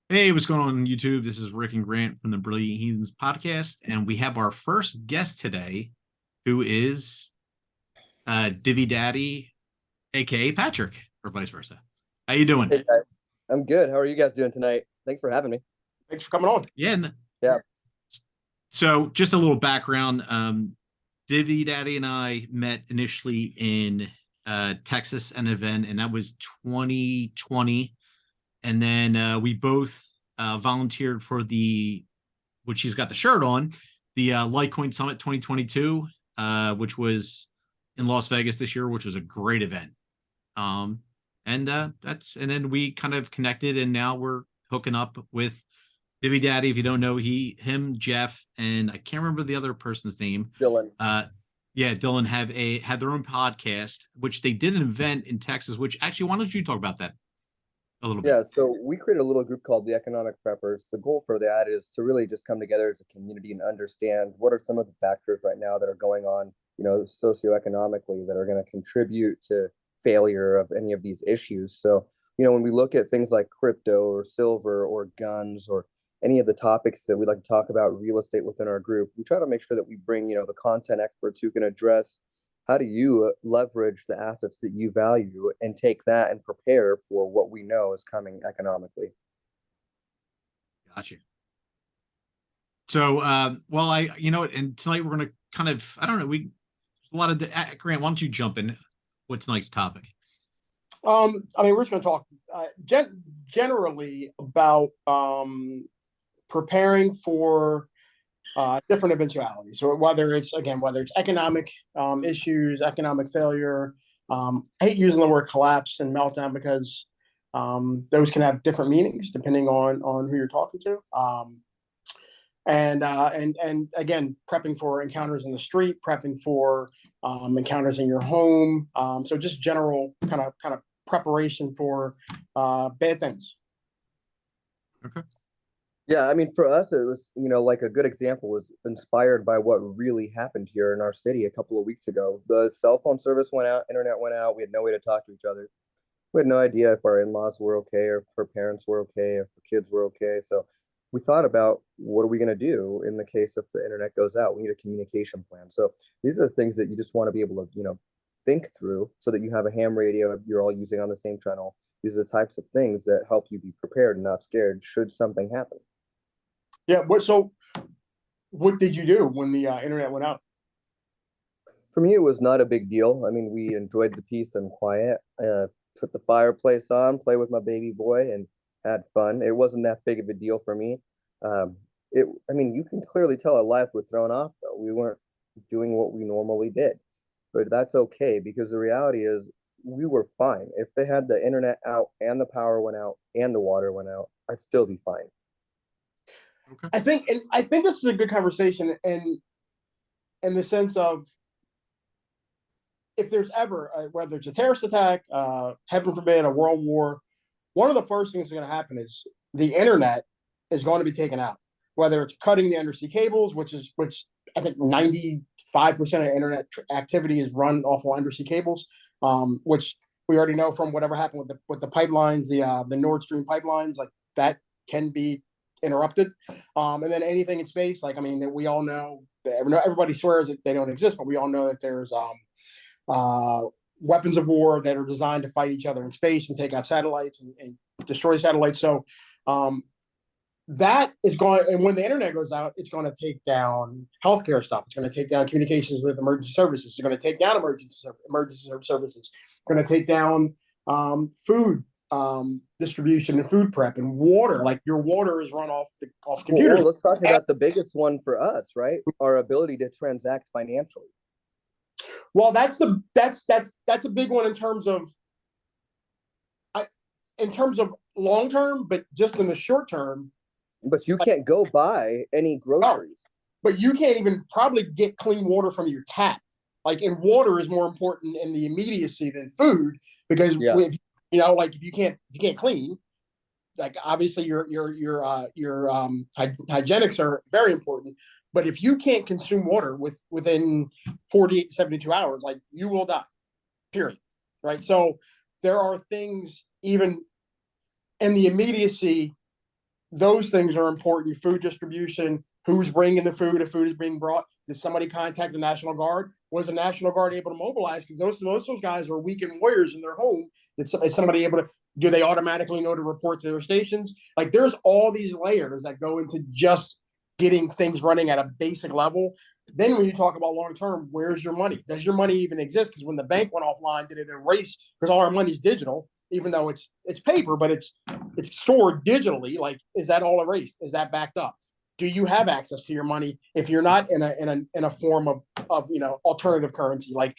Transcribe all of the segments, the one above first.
Hey, what's going on YouTube? This is Rick and Grant from the Brilyant Heathanz podcast, and we have our first guest today, who is Divi Daddy, aka Patrick, or vice versa. How you doing? Hey guys, I'm good. How are you guys doing tonight? Thanks for having me. Thanks for coming on. Yeah. Yeah. So, just a little background. Divi Daddy and I met initially in Texas, an event, and that was 2020. And then we both volunteered for which he's got the shirt on, the Litecoin Summit 2022, which was in Las Vegas this year, which was a great event. And then we kind of connected, and now we're hooking up with Divi Daddy. If you don't know, him, Jeff, and I can't remember the other person's name. Dylan. Yeah, Dylan had their own podcast, which they did an event in Texas. Which actually, why don't you talk about that a little bit? Yeah, so we created a little group called the Economic Preppers. The goal for that is to really just come together as a community and understand what are some of the factors right now that are going on, socioeconomically that are going to contribute to failure of any of these issues. So, when we look at things like crypto or silver or guns or any of the topics that we like to talk about real estate within our group, we try to make sure that we bring, the content experts who can address how do you leverage the assets that you value and take that and prepare for what we know is coming economically. Gotcha. So, well, and tonight we're going to kind of, I don't know, there's a lot of, Grant, why don't you jump in? What's tonight's topic? We're just going to talk generally about preparing for different eventualities. So whether it's economic issues, economic failure. I hate using the word collapse and meltdown because those can have different meanings depending on who you're talking to. And again, prepping for encounters in the street, prepping for encounters in your home. So just general kind of preparation for bad things. Okay. Yeah, I mean, for us, it was, like a good example was inspired by what really happened here in our city a couple of weeks ago. The cell phone service went out, internet went out. We had no way to talk to each other. We had no idea if our in-laws were okay or if our parents were okay, if the kids were okay. So we thought about what are we going to do in the case if the internet goes out? We need a communication plan. So these are the things that you just want to be able to, think through so that you have a ham radio you're all using on the same channel. These are the types of things that help you be prepared and not scared should something happen. Yeah. What did you do when the internet went out? For me, it was not a big deal. I mean, we enjoyed the peace and quiet, put the fireplace on, play with my baby boy, and had fun. It wasn't that big of a deal for me. You can clearly tell our lives were thrown off, though. We weren't doing what we normally did. But that's okay because the reality is we were fine. If they had the internet out and the power went out and the water went out, I'd still be fine. Okay. I think this is a good conversation in the sense of if there's ever whether it's a terrorist attack, heaven forbid, a world war, one of the first things that's going to happen is the internet is going to be taken out. Whether it's cutting the undersea cables, which I think 95% of internet activity is run off of undersea cables, which we already know from whatever happened with the pipelines, the Nord Stream pipelines, like that can be interrupted. And then anything in space, that we all know that everybody swears that they don't exist, but we all know that there's weapons of war that are designed to fight each other in space and take out satellites and destroy satellites. So that is going, and when the internet goes out, it's going to take down healthcare stuff. It's going to take down communications with emergency services. It's going to take down emergency services. It's going to take down food distribution and food prep and water. Like your water is run off computers. Well, let's talk about the biggest one for us, right? Our ability to transact financially. Well, that's a big one in terms of long term, but just in the short term. But you can't go buy any groceries. But you can't even probably get clean water from your tap. And water is more important in the immediacy than food because if you can't clean, obviously your hygienics are very important. But if you can't consume water within 48 to 72 hours, you will die, period. Right. So there are things even in the immediacy those things are important. Food distribution, who's bringing the food, if food is being brought. Did somebody contact the National Guard? Was the National Guard able to mobilize? Because those guys are weekend warriors in their home. Is somebody able to, do they automatically know to report to their stations? Like there's all these layers that go into just getting things running at a basic level. Then when you talk about long term, where's your money? Does your money even exist? Because when the bank went offline, did it erase? Because all our money's digital, even though it's paper, but it's stored digitally. Like, is that all erased? Is that backed up? Do you have access to your money if you're not in a form of alternative currency? Like,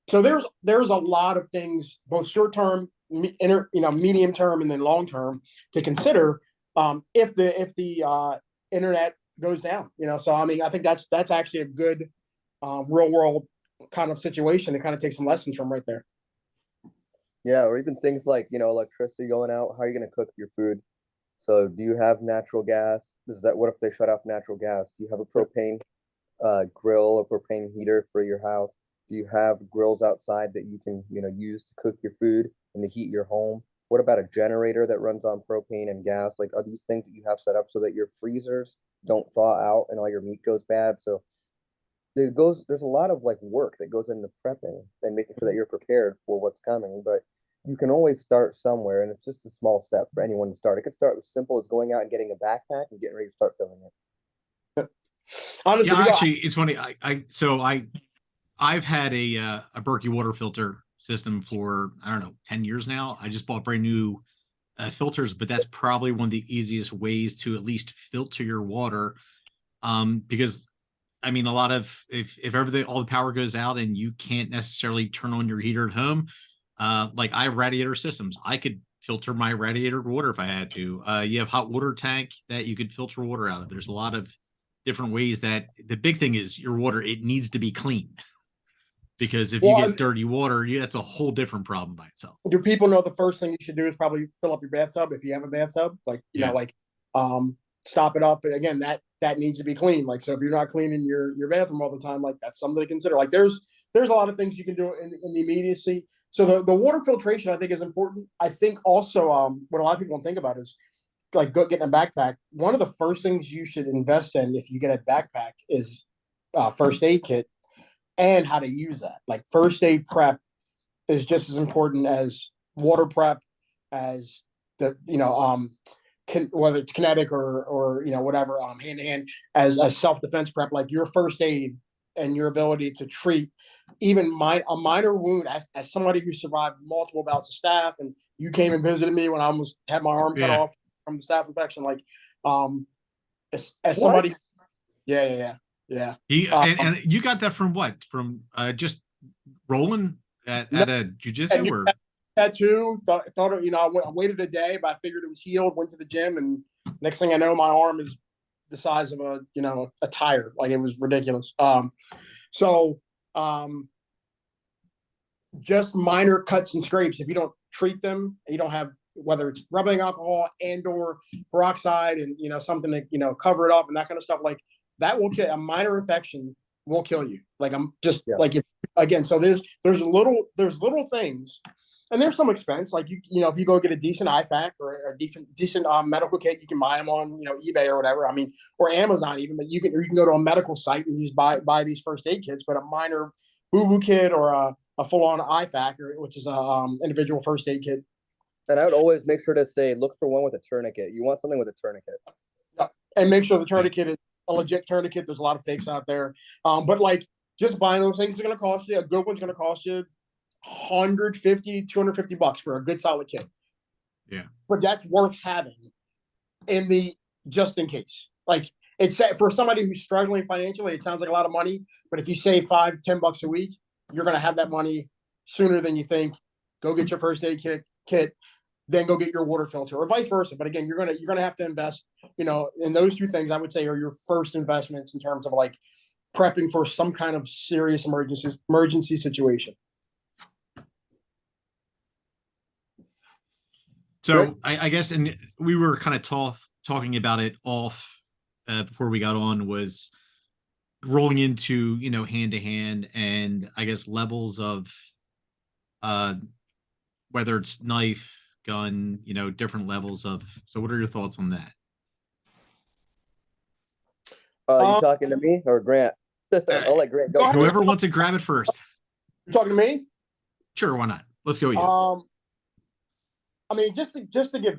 so there's a lot of things, both short term, medium term, and then long term to consider if the internet goes down. So I mean, I think that's actually a good real world kind of situation to kind of take some lessons from right there. Yeah, or even things like, electricity going out. How are you going to cook your food? So do you have natural gas? What if they shut off natural gas? Do you have a propane grill or propane heater for your house? Do you have grills outside that you can, use to cook your food and to heat your home? What about a generator that runs on propane and gas? Like, are these things that you have set up so that your freezers don't thaw out and all your meat goes bad? So there's a lot of like work that goes into prepping and making sure that you're prepared for what's coming. But you can always start somewhere, and it's just a small step for anyone to start. It could start as simple as going out and getting a backpack and getting ready to start filling it. Honestly, Yeah, actually, it's funny. I've had a Berkey water filter system for, I don't know, 10 years now. I just bought brand new filters, but that's probably one of the easiest ways to at least filter your water. Because I mean, a lot of, if everything, all the power goes out and you can't necessarily turn on your heater at home, like I have radiator systems. I could filter my radiator water if I had to. You have hot water tank that you could filter water out of. There's a lot of different ways. That the big thing is your water, it needs to be clean, because if you get dirty water, that's a whole different problem by itself. Do people know the first thing you should do is probably fill up your bathtub if you have a bathtub? Like, stop it up. But again, that needs to be clean. Like, so if you're not cleaning your bathroom all the time, like that's something to consider. Like there's a lot of things you can do in the immediacy. So the water filtration, I think, is important. I think also what a lot of people don't think about is like getting a backpack. One of the first things you should invest in if you get a backpack is first aid kit and how to use that. Like first aid prep is just as important as water prep, as the whether it's kinetic or whatever hand to hand, as self defense prep. Like your first aid and your ability to treat even a minor wound, as somebody who survived multiple bouts of staph, and you came and visited me when I almost had my arm cut off from the staph infection. Like as somebody, yeah. And you got that from what? From just rolling at a jiu-jitsu or tattoo? Thought I waited a day, but I figured it was healed. Went to the gym, and next thing I know, my arm is the size of a tire. Like it was ridiculous. Just minor cuts and scrapes. If you don't treat them, you don't have, whether it's rubbing alcohol and/or peroxide and something to cover it up and that kind of stuff, like that will kill. A minor infection will kill you. Like I'm just like again. So there's little things, and there's some expense. Like if you go get a decent IFAC or a decent medical kit, you can buy them on eBay or whatever. I mean, or Amazon even. But you can go to a medical site and just buy these first aid kits. But a minor boo-boo kit or a full-on IFAC, which is a individual first aid kit. And I would always make sure to say, look for one with a tourniquet. You want something with a tourniquet. And make sure the tourniquet is a legit tourniquet. There's a lot of fakes out there. But like just buying those things is going to cost you. A good one's going to cost you $150, $250 for a good solid kit. Yeah. But that's worth having in the just in case. Like it's for somebody who's struggling financially, it sounds like a lot of money. But if you save $5-10 a week, you're going to have that money sooner than you think. Go get your first aid kit, then go get your water filter, or vice versa. But again, you're gonna have to invest, in those two things. I would say are your first investments in terms of like prepping for some kind of serious emergency situation. So I guess, and we were kind of talking about it off before we got on, was rolling into hand to hand, and I guess levels of whether it's knife, gun, different levels of. So what are your thoughts on that? You Um, talking to me or Grant? Uh, I'll let Grant Go go ahead. first. Whoever wants to grab it first. You're talking to me? Sure, why not? Let's go with you. I mean, just to give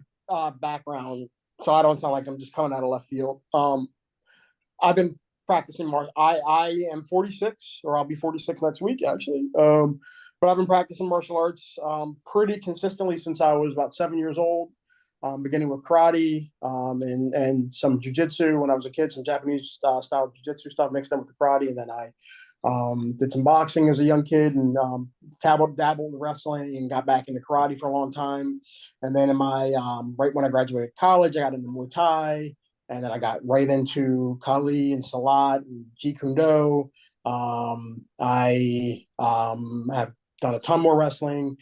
background, so I don't sound like I'm just coming out of left field. I've been practicing martial. I am 46, or I'll be 46 next week, actually. But I've been practicing martial arts pretty consistently since I was about 7 years old. Beginning with karate and some jujitsu when I was a kid, some Japanese style jujitsu stuff mixed in with the karate, and then I did some boxing as a young kid and dabbled in wrestling and got back into karate for a long time. And then in my right when I graduated college, I got into Muay Thai, and then I got right into Kali and Salat and Jeet Kune Do. I have done a ton more wrestling.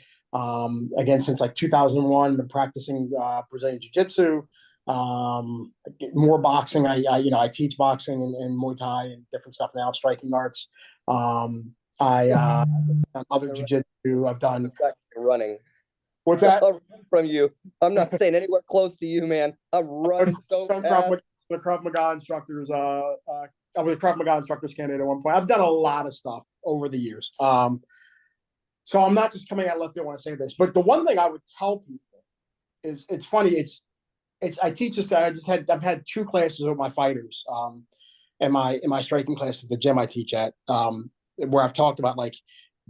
Again, since like 2001, been practicing Brazilian Jiu-Jitsu, more boxing. I teach boxing and Muay Thai and different stuff now, striking arts. I done other Jiu-Jitsu. I've done running. What's that? I'll run from you. I'm not staying anywhere close to you, man. I'm running so fast. The Krav Maga instructors. I was a Krav Maga instructors candidate at one point. I've done a lot of stuff over the years. So I'm not just coming out left field when I say this, but the one thing I would tell people is it's funny. It's I teach this. I've had 2 classes with my fighters. In my striking class at the gym I teach at, where I've talked about like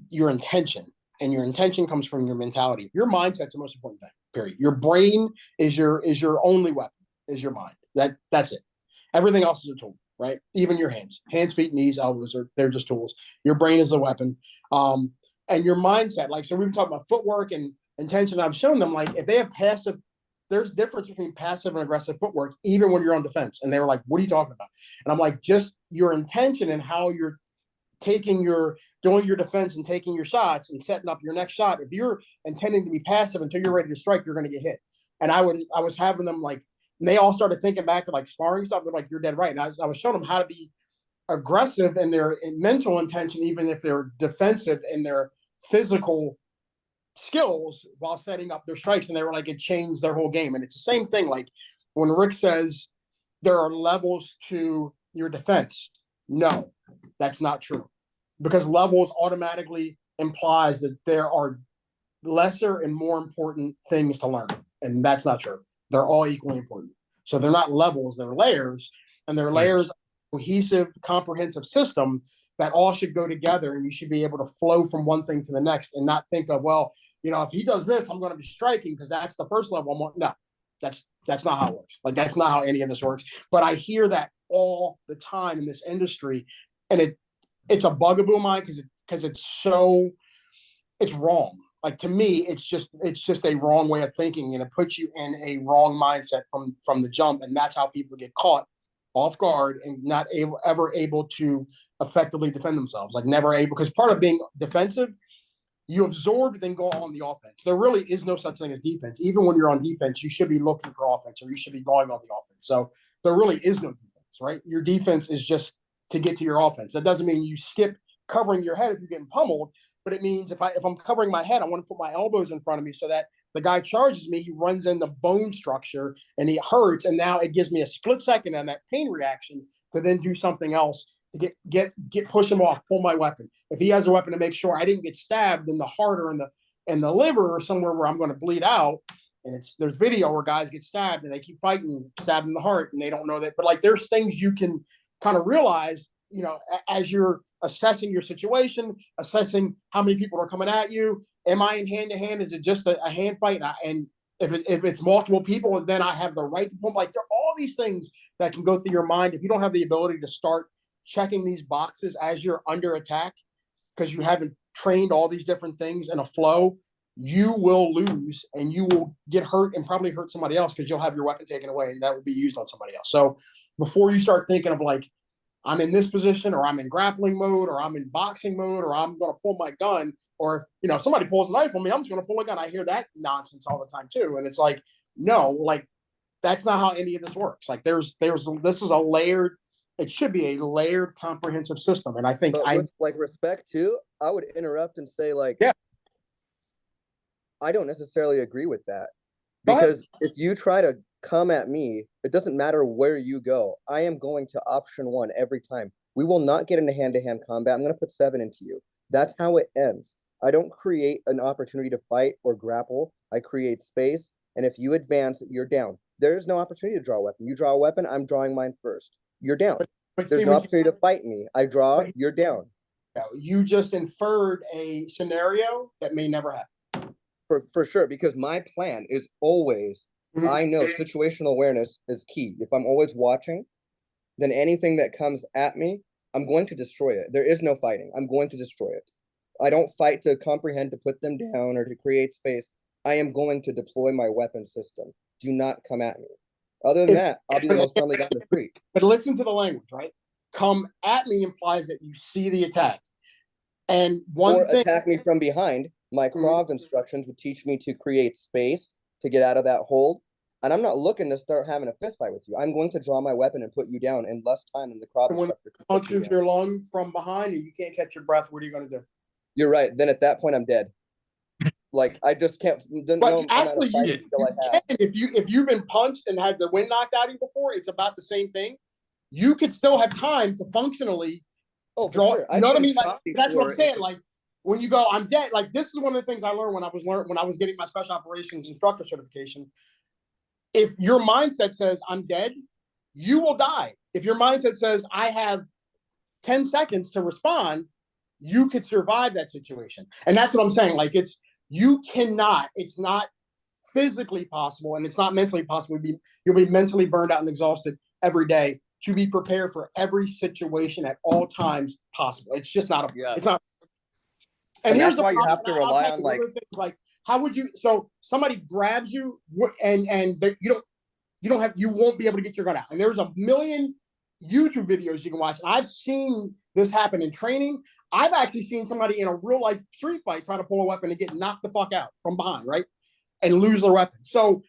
your intention, and your intention comes from your mentality. Your mindset's the most important thing. Period. Your brain is your only weapon. Is your mind. That's it. Everything else is a tool, right? Even your hands, feet, knees, elbows they're just tools. Your brain is a weapon. And your mindset, like, so we've been talking about footwork and intention. I've shown them, like, if they have passive, there's difference between passive and aggressive footwork, even when you're on defense. And they were like, what are you talking about? And I'm like, just your intention and how you're doing your defense and taking your shots and setting up your next shot. If you're intending to be passive until you're ready to strike, you're going to get hit. And I was having them like, and they all started thinking back to like sparring stuff. They're like, you're dead right. And I was showing them how to be aggressive in their mental intention, even if they're defensive in their physical skills while setting up their strikes. And they were like, it changed their whole game. And it's the same thing. Like when Rick says there are levels to your defense. No, that's not true, because levels automatically implies that there are lesser and more important things to learn. And that's not true. They're all equally important. So they're not levels, they're layers, and they're layers of a cohesive, comprehensive system that all should go together, and you should be able to flow from one thing to the next and not think of, well, if he does this, I'm going to be striking because that's the first level. No, that's not how it works. Like, that's not how any of this works. But I hear that all the time in this industry, and it's a bugaboo of mine because it's wrong. Like, to me, it's just a wrong way of thinking, and it puts you in a wrong mindset from the jump, and that's how people get caught off guard and not ever able to effectively defend themselves. Like, never able, because part of being defensive, you absorb, then go on the offense. There really is no such thing as defense. Even when you're on defense, you should be looking for offense, or you should be going on the offense. So there really is no defense, right? Your defense is just to get to your offense. That doesn't mean you skip covering your head if you're getting pummeled, but it means if I'm covering my head, I want to put my elbows in front of me so that the guy charges me, he runs in the bone structure and he hurts, and now it gives me a split second and that pain reaction to then do something else to get push him off, pull my weapon. If he has a weapon, to make sure I didn't get stabbed in the heart or in the liver or somewhere where I'm going to bleed out. And there's video where guys get stabbed and they keep fighting, stabbed in the heart, and they don't know that. But like, there's things you can kind of realize, as you're assessing your situation, assessing how many people are coming at you. Am I in hand to hand? Is it just a hand fight? And if it's multiple people, then I have the right to pull. Like, there are all these things that can go through your mind if you don't have the ability to start checking these boxes as you're under attack, because you haven't trained all these different things in a flow. You will lose, and you will get hurt and probably hurt somebody else, because you'll have your weapon taken away and that will be used on somebody else. So before you start thinking of like, I'm in this position, or I'm in grappling mode, or I'm in boxing mode, or I'm going to pull my gun, or if somebody pulls a knife on me, I'm just going to pull a gun. I hear that nonsense all the time too. And it's like, no, like, that's not how any of this works. Like, this is a layered, it should be a layered, comprehensive system. And I think with like respect too, I would interrupt and say, like, yeah, I don't necessarily agree with that, because if you try to come at me, it doesn't matter where you go. I am going to option one every time. We will not get into hand-to-hand combat. I'm going to put 7 into you. That's how it ends. I don't create an opportunity to fight or grapple. I create space, and if you advance, you're down. There's no opportunity to draw a weapon. You draw a weapon, I'm drawing mine first. You're down. But There's see, no opportunity to fight me. I draw, but you're down. you just inferred a scenario that may never happen. For sure, because my plan is always, I know situational awareness is key. If I'm always watching, then anything that comes at me, I'm going to destroy it. There is no fighting. I'm going to destroy it. I don't fight to comprehend, to put them down, or to create space. I am going to deploy my weapon system. Do not come at me. Other than that, I'll be the most friendly guy in the street. But listen to the language, right? Come at me implies that you see the attack. And or attack me from behind. My Krav instructions would teach me to create space to get out of that hold. And I'm not looking to start having a fist fight with you. I'm going to draw my weapon and put you down in less time than the Krav instructor can put you punches your lung from behind and you can't catch your breath, what are you going to do? You're right. Then at that point, I'm dead. Like, I just can't. But actually, you can. If you've been punched and had the wind knocked out of you before, it's about the same thing. You could still have time to functionally draw. Sure. You know what I mean? Like, that's what I'm saying. Like, when you go, I'm dead. Like, this is one of the things I learned when I was getting my special operations instructor certification. If your mindset says I'm dead, you will die. If your mindset says I have 10 seconds to respond, you could survive that situation. And that's what I'm saying. Like, it's not physically possible and it's not mentally possible. You'll be mentally burned out and exhausted every day to be prepared for every situation at all times possible. It's just not it's not. And here's why you have to rely on like how would you, so somebody grabs you and you won't be able to get your gun out. And there's a million YouTube videos you can watch. And I've seen this happen in training. I've actually seen somebody in a real life street fight try to pull a weapon and get knocked the fuck out from behind, right? And lose their weapon. So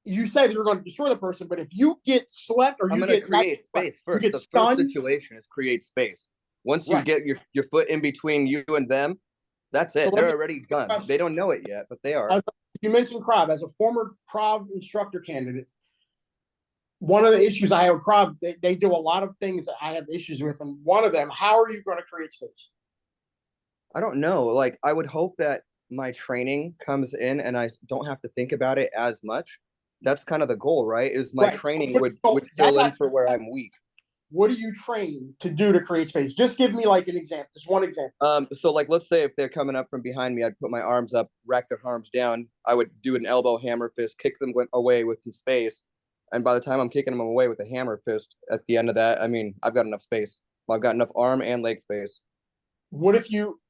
you say that you're going to destroy the person, but if you get slept or you get create space first. The first situation is create space. Once you get your foot in between you and them, that's it. So they're already done. They don't know it yet, but they are. You mentioned Krav. As a former Krav instructor candidate, one of the issues I have with Krav, they do a lot of things that I have issues with. And one of them, how are you going to create space? I don't know. Like, I would hope that my training comes in and I don't have to think about it as much. That's kind of the goal, right? Is my training would fill in for where I'm weak. What do you train to do to create space? Just give me like an example, just one example. So like, let's say if they're coming up from behind me, I'd put my arms up, rack their arms down. I would do an elbow hammer fist, kick them away with some space. And by the time I'm kicking them away with a hammer fist, at the end of that, I mean, I've got enough space. I've got enough arm and leg space. What if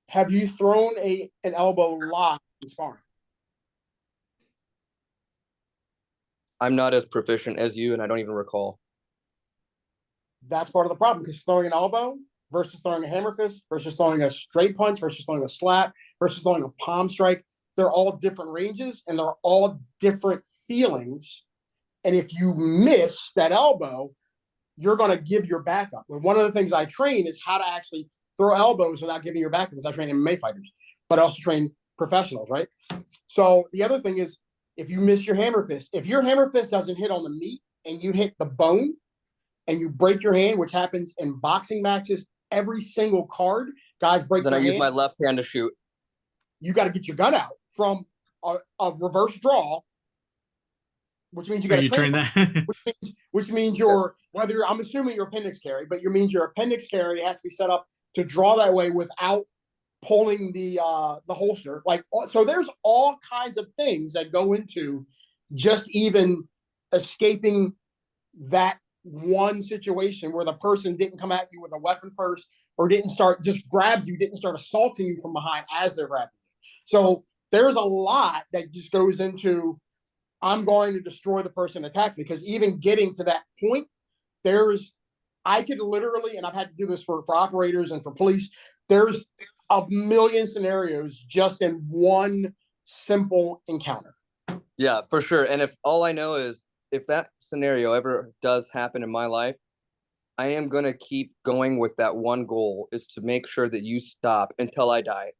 have you thrown an elbow lock in sparring? I'm not as proficient as you, and I don't even recall. That's part of the problem, because throwing an elbow versus throwing a hammer fist versus throwing a straight punch versus throwing a slap versus throwing a palm strike, they're all different ranges and they're all different feelings. And if you miss that elbow, you're going to give your back up. And one of the things I train is how to actually throw elbows without giving your back up, because I train MMA fighters, but I also train professionals, right? So the other thing is, if you miss your hammer fist, if your hammer fist doesn't hit on the meat and you hit the bone and you break your hand, which happens in boxing matches, every single card, guys break their hand. Then I use my left hand to shoot. You got to get your gun out from a reverse draw, which means you got to train that. which means I'm assuming your appendix carry, but your appendix carry has to be set up to draw that way without pulling the holster. Like, so there's all kinds of things that go into just even escaping that one situation where the person didn't come at you with a weapon first, or didn't start assaulting you from behind as they're grabbing you. So there's a lot that just goes into, I'm going to destroy the person that attacks me, because even getting to that point, I could literally, and I've had to do this for operators and for police, there's a million scenarios just in one simple encounter. Yeah, for sure. And if all I know is, if that scenario ever does happen in my life, I am going to keep going with that one goal, is to make sure that you stop until I die.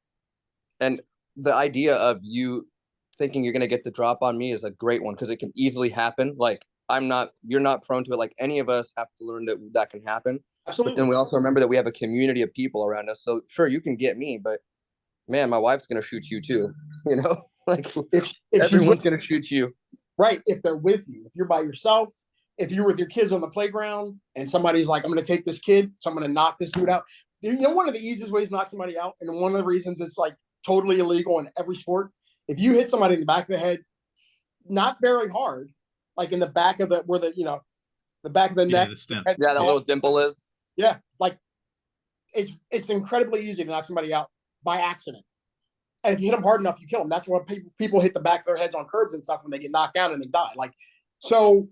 And the idea of you thinking you're going to get the drop on me is a great one, because it can easily happen. Like, you're not prone to it. Like, any of us have to learn that that can happen. But then Absolutely. we also remember that we have a community of people around us. So sure, you can get me, but man, my wife's going to shoot you too. You know, like, If she's everyone's going to shoot you. right, if they're with you, if you're by yourself, if you're with your kids on the playground and somebody's like, I'm going to take this kid, so I'm going to knock this dude out. You know, one of the easiest ways to knock somebody out, and one of the reasons it's like totally illegal in every sport, if you hit somebody in the back of the head, not very hard, like in the back of the, where the, you know, the back of the Yeah, neck. the stem. Yeah, that little dimple is. Yeah, like it's incredibly easy to knock somebody out by accident. And if you hit them hard enough, you kill them. That's why people hit the back of their heads on curbs and stuff when they get knocked down and they die. Like, so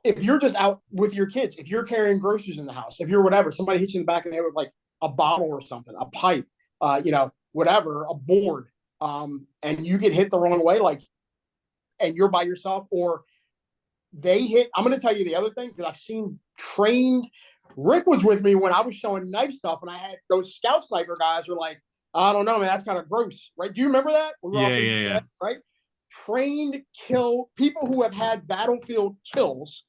if you're just out with your kids, if you're carrying groceries in the house, if you're whatever, somebody hits you in the back of the head with like a bottle or something, a pipe, you know, whatever, a board, and you get hit the wrong way, like, and you're by yourself, or they hit. I'm going to tell you the other thing, because I've seen trained. Rick was with me when I was showing knife stuff, and I had those scout sniper guys were like, I don't know, man, that's kind of gross, right? Do you remember that? We were Yeah. right? Trained kill people who have had battlefield kills,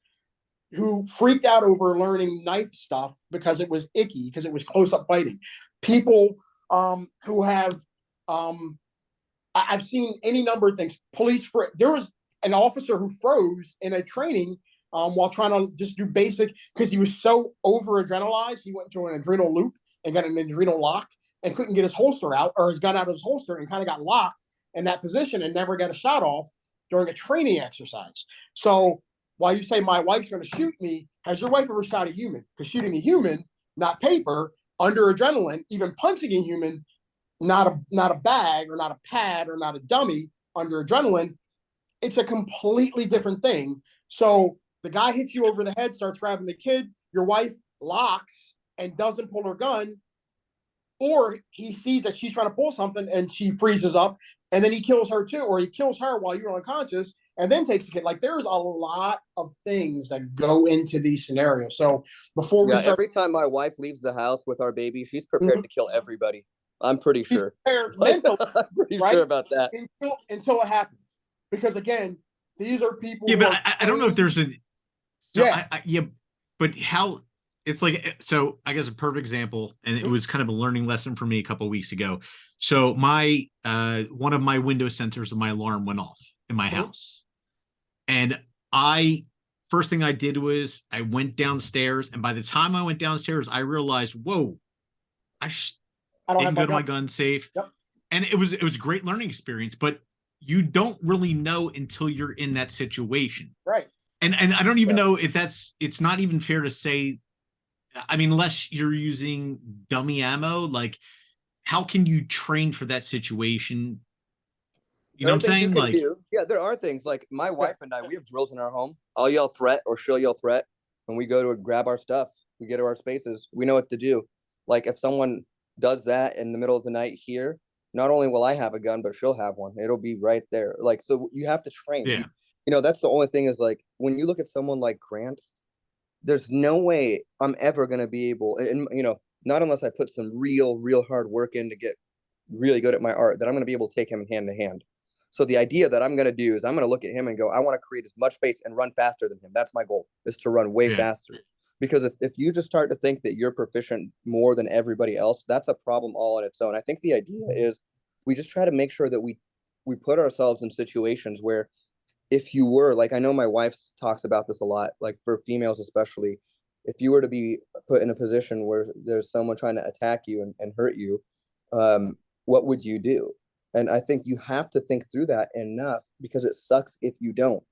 who freaked out over learning knife stuff because it was icky, because it was close up fighting. People who have, I've seen any number of things. There was an officer who froze in a training while trying to just do basic, because he was so over adrenalized. He went into an adrenal loop and got an adrenal lock and couldn't get his holster out, or his gun out of his holster, and kind of got locked in that position and never got a shot off during a training exercise. So while you say my wife's going to shoot me, has your wife ever shot a human? Because shooting a human, not paper, under adrenaline, even punching a human, not a bag or not a pad or not a dummy, under adrenaline, it's a completely different thing. So the guy hits you over the head, starts grabbing the kid, your wife locks and doesn't pull her gun, or he sees that she's trying to pull something and she freezes up, and then he kills her too, or he kills her while you're unconscious and then takes the kid. Like, there's a lot of things that go into these scenarios. So before we start, every time my wife leaves the house with our baby, she's prepared to kill everybody. I'm pretty sure. Mentally, I'm pretty right? sure about that. Until it happens. Because again, these are people. Yeah, but I don't know if there's a. So Yeah. But how it's like, so I guess a perfect example, and it was kind of a learning lesson for me a couple of weeks ago. So my one of my window sensors of my alarm went off in my house, and first thing I did was I went downstairs, and by the time I went downstairs, I realized, whoa, I didn't go to my gun safe. Yep. And it was a great learning experience, but you don't really know until you're in that situation. Right. And I don't even know if it's not even fair to say, I mean, unless you're using dummy ammo, like, how can you train for that situation? You know what I'm saying? Like, yeah, there are things like my wife and I, we have drills in our home. I'll yell threat or she'll yell threat. When we go to grab our stuff, we get to our spaces, we know what to do. Like, if someone does that in the middle of the night here, not only will I have a gun, but she'll have one. It'll be right there. Like, so you have to train. Yeah. You know, that's the only thing is, like, when you look at someone like Grant, there's no way I'm ever going to be able, and, you know, not unless I put some real hard work in to get really good at my art, that I'm going to be able to take him hand to hand. So the idea that I'm going to do is I'm going to look at him and go, I want to create as much space and run faster than him. That's my goal, is to run way faster. Because if you just start to think that you're proficient more than everybody else, that's a problem all on its own. I think the idea is we just try to make sure that we put ourselves in situations where, if you were, like, I know my wife talks about this a lot, like for females especially, if you were to be put in a position where there's someone trying to attack you and hurt you, what would you do? And I think you have to think through that enough, because it sucks if you don't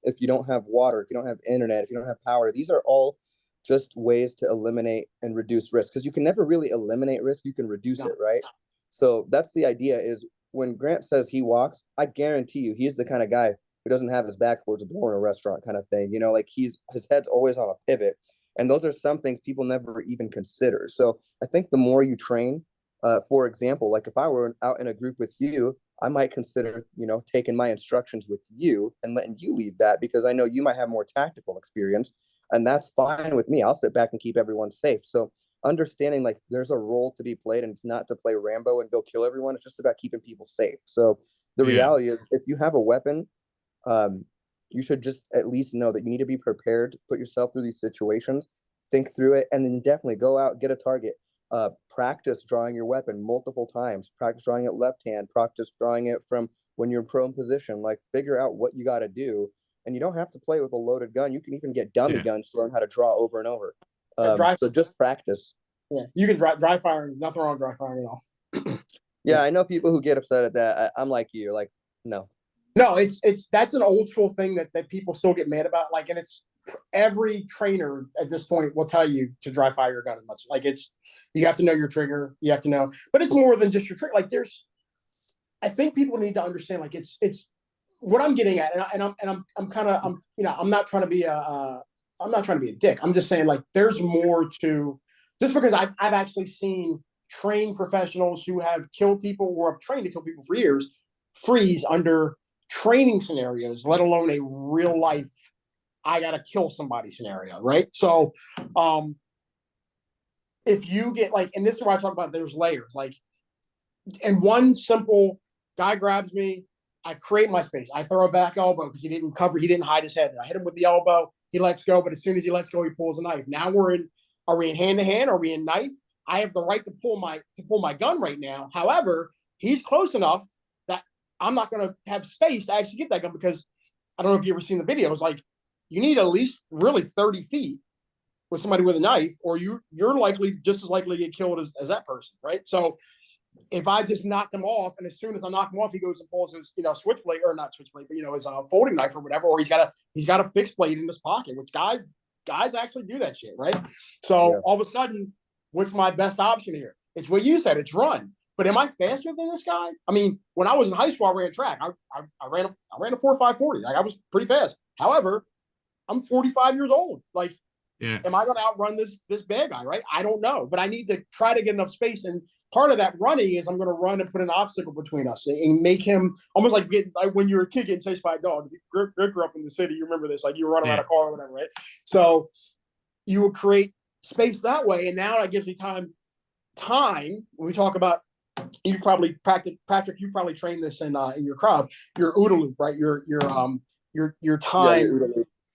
have water, if you don't have internet, if you don't have power. These are all just ways to eliminate and reduce risk, because you can never really eliminate risk. You can reduce it, right? So that's the idea, is when Grant says he walks, I guarantee you he's the kind of guy who doesn't have his back towards a door in a restaurant, kind of thing. You know, like, his head's always on a pivot. And those are some things people never even consider. So I think the more you train, for example, like if I were out in a group with you, I might consider, you know, taking my instructions with you and letting you lead that, because I know you might have more tactical experience, and that's fine with me. I'll sit back and keep everyone safe. So understanding, like, there's a role to be played, and it's not to play Rambo and go kill everyone. It's just about keeping people safe. So The Yeah. reality is, if you have a weapon, you should just at least know that you need to be prepared to put yourself through these situations, think through it, and then definitely go out, get a target. Practice drawing your weapon multiple times. Practice drawing it left hand. Practice drawing it from when you're in prone position. Like, figure out what you got to do. And you don't have to play with a loaded gun. You can even get dummy guns to learn how to draw over and over. So just practice. Yeah, you can dry firing. Nothing wrong with dry firing at all. Yeah, I know people who get upset at that. I'm like you. Like, no. No, it's that's an old school thing that people still get mad about. Like, and it's every trainer at this point will tell you to dry fire your gun as much. Like, it's, you have to know your trigger. You have to know, but it's more than just your trigger. Like, I think people need to understand. Like, it's what I'm getting at, and I'm not trying to be a dick. I'm just saying, like, there's more to this, because I've actually seen trained professionals who have killed people or have trained to kill people for years freeze under training scenarios, let alone a real life I gotta kill somebody scenario, right? So if you get like, and this is where I talk about there's layers, like, and one simple guy grabs me, I create my space, I throw a back elbow because he didn't hide his head, I hit him with the elbow, he lets go, but as soon as he lets go, he pulls a knife. Now are we in hand to hand, are we in knife? I have the right to pull my gun right now. However, he's close enough that I'm not going to have space to actually get that gun, because I don't know if you've ever seen the videos. Like, you need at least really 30 feet with somebody with a knife, or you're just as likely to get killed as that person, right? So if I just knocked him off, and as soon as I knock him off, he goes and pulls his switchblade, or not switchblade, but his folding knife or whatever, or he's got a fixed blade in his pocket, which guys actually do that shit, right? So all of a sudden, what's my best option here? It's what you said, it's run. But am I faster than this guy? I mean, when I was in high school, I ran track. I ran a 4.540. Like, I was pretty fast. However, I'm 45 years old. Like, am I going to outrun this bad guy, right? I don't know, but I need to try to get enough space. And part of that running is I'm going to run and put an obstacle between us and make him almost like when you're a kid getting chased by a dog. Greg grew up in the city. You remember this? Like, you run around a car or whatever, right? So you would create space that way, and now that gives me time. When we talk about, you probably practice, Patrick, you probably trained this in your Krav, your OODA loop, right? Your time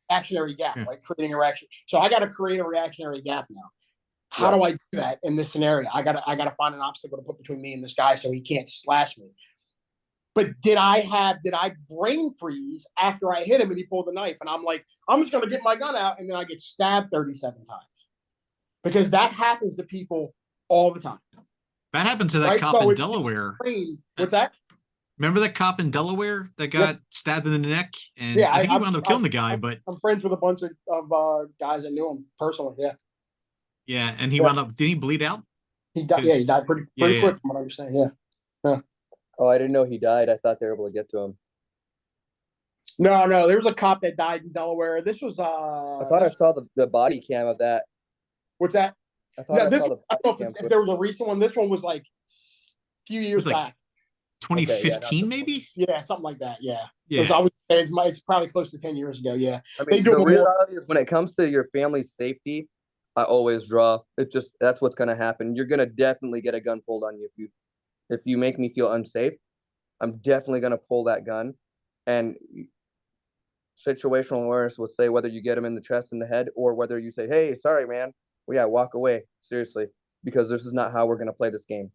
reactionary gap, right? Creating a reaction. So I got to create a reactionary gap now. How do I do that in this scenario? I gotta find an obstacle to put between me and this guy so he can't slash me. But did I brain freeze after I hit him and he pulled the knife? And I'm like, I'm just gonna get my gun out, and then I get stabbed 37 times. Because that happens to people all the time. That happened to that cop in Delaware. What's that? Remember that cop in Delaware that got stabbed in the neck? And I think he wound up killing the guy, but I'm friends with a bunch of guys that knew him personally. Yeah. Yeah, and he wound up, did he bleed out? He died. Yeah, he died pretty quick from what I understand. Yeah. Oh, I didn't know he died. I thought they were able to get to him. No, there was a cop that died in Delaware. This was I thought I saw the body cam of that. What's that? I thought I saw the body cam. If there was a recent one, this one was like a few years back. 2015, maybe? Yeah, something like that. Yeah. It's probably close to 10 years ago. Yeah. I mean, the reality is, when it comes to your family's safety, I always draw. That's what's going to happen. You're going to definitely get a gun pulled on you. If you make me feel unsafe, I'm definitely going to pull that gun. And situational awareness will say whether you get him in the chest, in the head, or whether you say, hey, sorry, man. Well, yeah, walk away. Seriously. Because this is not how we're going to play this game.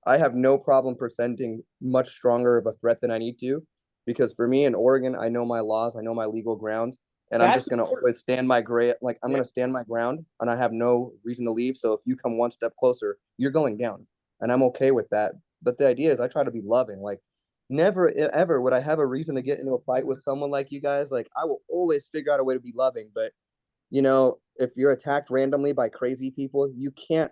I have no problem presenting much stronger of a threat than I need to, because for me in Oregon, I know my laws, I know my legal grounds, and I'm just going to always stand my going to stand my ground, and I have no reason to leave. So if you come one step closer, you're going down, and I'm okay with that. But the idea is I try to be loving. Like, never ever would I have a reason to get into a fight with someone like you guys. Like, I will always figure out a way to be loving. But if you're attacked randomly by crazy people, you can't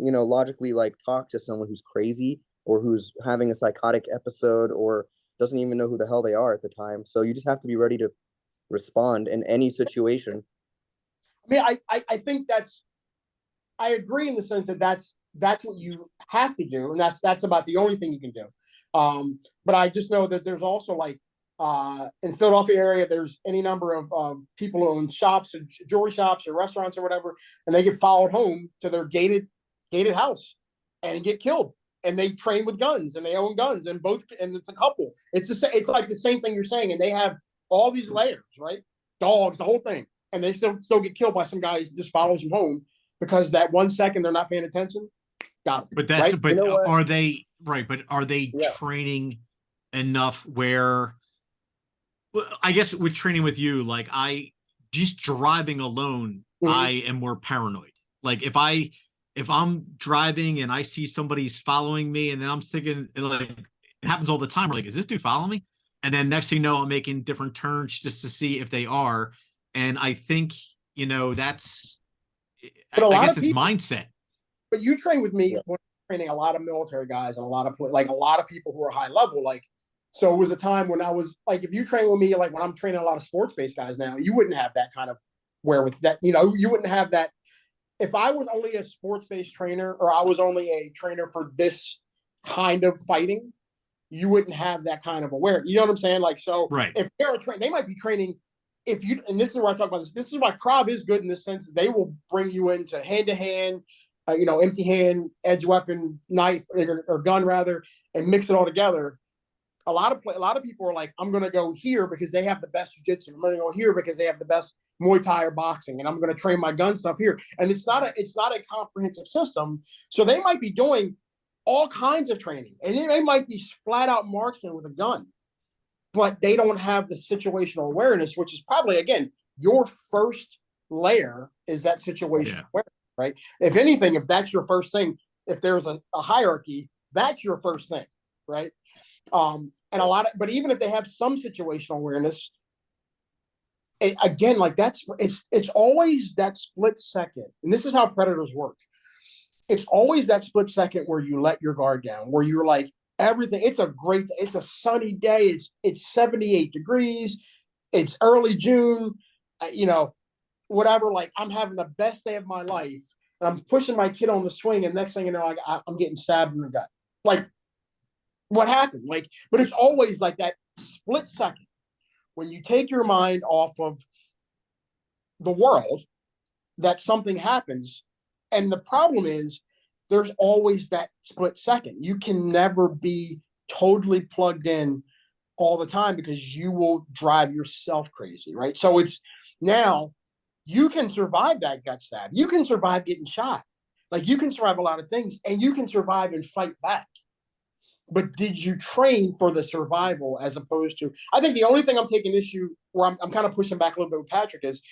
logically like talk to someone who's crazy or who's having a psychotic episode or doesn't even know who the hell they are at the time. So you just have to be ready to respond in any situation. I mean, I think I agree in the sense that that's what you have to do, and that's about the only thing you can do. But I just know that there's also, like, in Philadelphia area, there's any number of people who own shops or jewelry shops or restaurants or whatever, and they get followed home to their gated house and get killed. and they train with guns and they own guns and it's a couple. It's like the same thing you're saying, and they have all these layers, right? Dogs, the whole thing, and they still get killed by some guy who just follows them home because that 1 second they're not paying attention. Got it. But that's right? but You know what? are they right? But are they Yeah. training enough where? Well, I guess with training with you, like I just driving alone, I am more paranoid. Like if I'm driving and I see somebody's following me, and then I'm thinking like it happens all the time. We're like, is this dude following me? And then next thing you know, I'm making different turns just to see if they are. And I think that's. But a I lot guess of it's people, mindset. but you train with me Yeah. when I'm training a lot of military guys and a lot of people who are high level. Like, so it was a time when I was like, if you train with me, like when I'm training a lot of sports based guys now, you wouldn't have that kind of wherewith that, you wouldn't have that. If I was only a sports based trainer or I was only a trainer for this kind of fighting, you wouldn't have that kind of awareness. You know what I'm saying? Like, so Right. if they're trained, they might be training. And this is where I talk about this. This is why Krav is good in this sense. They will bring you into hand to hand, empty hand, edge weapon, knife or gun rather, and mix it all together. A lot of people are like, I'm going to go here because they have the best jiu-jitsu. I'm going to go here because they have the best Muay Thai or boxing, and I'm going to train my gun stuff here. And it's not a comprehensive system. So they might be doing all kinds of training, and they might be flat out marksman with a gun, but they don't have the situational awareness, which is probably, again, your first layer is that situational awareness, right? If anything, if that's your first thing, if there's a hierarchy, that's your first thing, right? But even if they have some situational awareness, again, like it's always that split second, and this is how predators work. It's always that split second where you let your guard down, where you're like, everything. It's a sunny day. It's 78 degrees. It's early June, whatever. Like I'm having the best day of my life, and I'm pushing my kid on the swing, and next thing you know, I'm getting stabbed in the gut. Like, what happened? Like, but it's always like that split second when you take your mind off of the world that something happens. And the problem is there's always that split second. You can never be totally plugged in all the time because you will drive yourself crazy, right? So it's now you can survive that gut stab. You can survive getting shot. Like you can survive a lot of things, and you can survive and fight back. But did you train for the survival as opposed to, I think the only thing I'm taking issue where I'm kind of pushing back a little bit with Patrick is